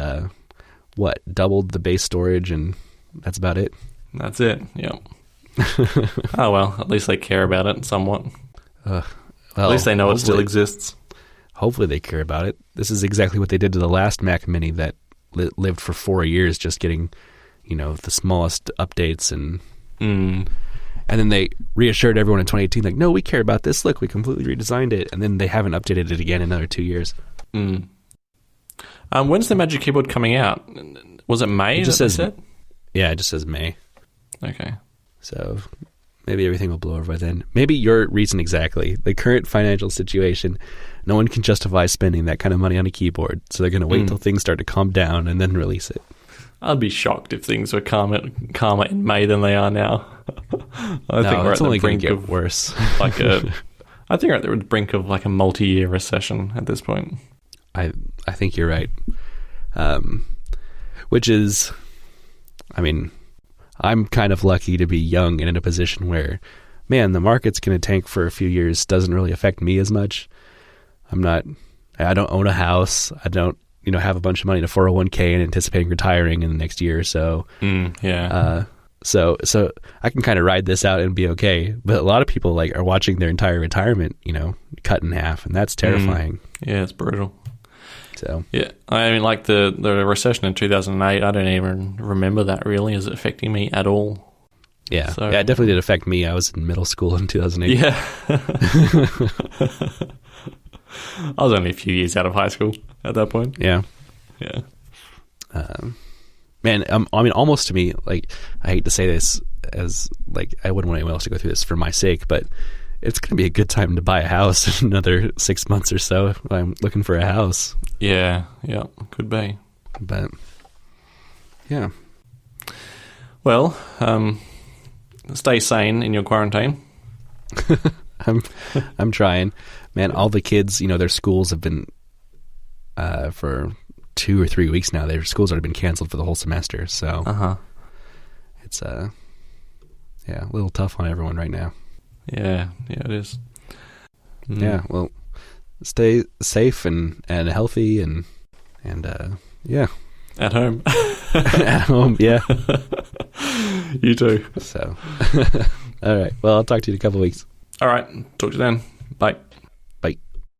doubled the base storage, and that's about it. That's it. Yep. Oh, well, at least they care about it somewhat. Well, at least they know it still exists. Hopefully they care about it. This is exactly what they did to the last Mac Mini that lived for 4 years, just getting, the smallest updates, and then they reassured everyone in 2018, like, no, we care about this. Look, we completely redesigned it, and then they haven't updated it again in another 2 years. When's the Magic Keyboard coming out? Was it May? It just says, yeah, it just says May. Okay. So maybe everything will blow over by then. Maybe your reason exactly. The current financial situation, no one can justify spending that kind of money on a keyboard, so they're going to wait until things start to calm down and then release it. I'd be shocked if things were calmer in May than they are now. I think we're at the brink of worse. I think we're at the brink of like a multi-year recession at this point. I think you're right. Which is, I mean, I'm kind of lucky to be young and in a position where, man, the market's going to tank for a few years doesn't really affect me as much. I'm not I don't own a house. I don't, have a bunch of money in a 401k and anticipating retiring in the next year or so. So I can kind of ride this out and be okay. But a lot of people are watching their entire retirement, cut in half, and that's terrifying. Yeah, it's brutal. So yeah, I mean, like the recession in 2008, I don't even remember that really. Is it affecting me at all? Yeah, it definitely did affect me. I was in middle school in 2008. Yeah. I was only a few years out of high school at that point. Yeah. Yeah. Man, I mean, almost to me, I hate to say this as, I wouldn't want anyone else to go through this for my sake, but it's going to be a good time to buy a house in another 6 months or so if I'm looking for a house. Yeah, could be. But, yeah. Well, stay sane in your quarantine. I'm trying. Man, all the kids, their schools have been, for 2 or 3 weeks now, their schools have been canceled for the whole semester. So it's a little tough on everyone right now. Yeah, it is. Yeah, well, stay safe and healthy and yeah. At home. At home, yeah. You too. So, all right. Well, I'll talk to you in a couple of weeks. All right. Talk to you then. Bye.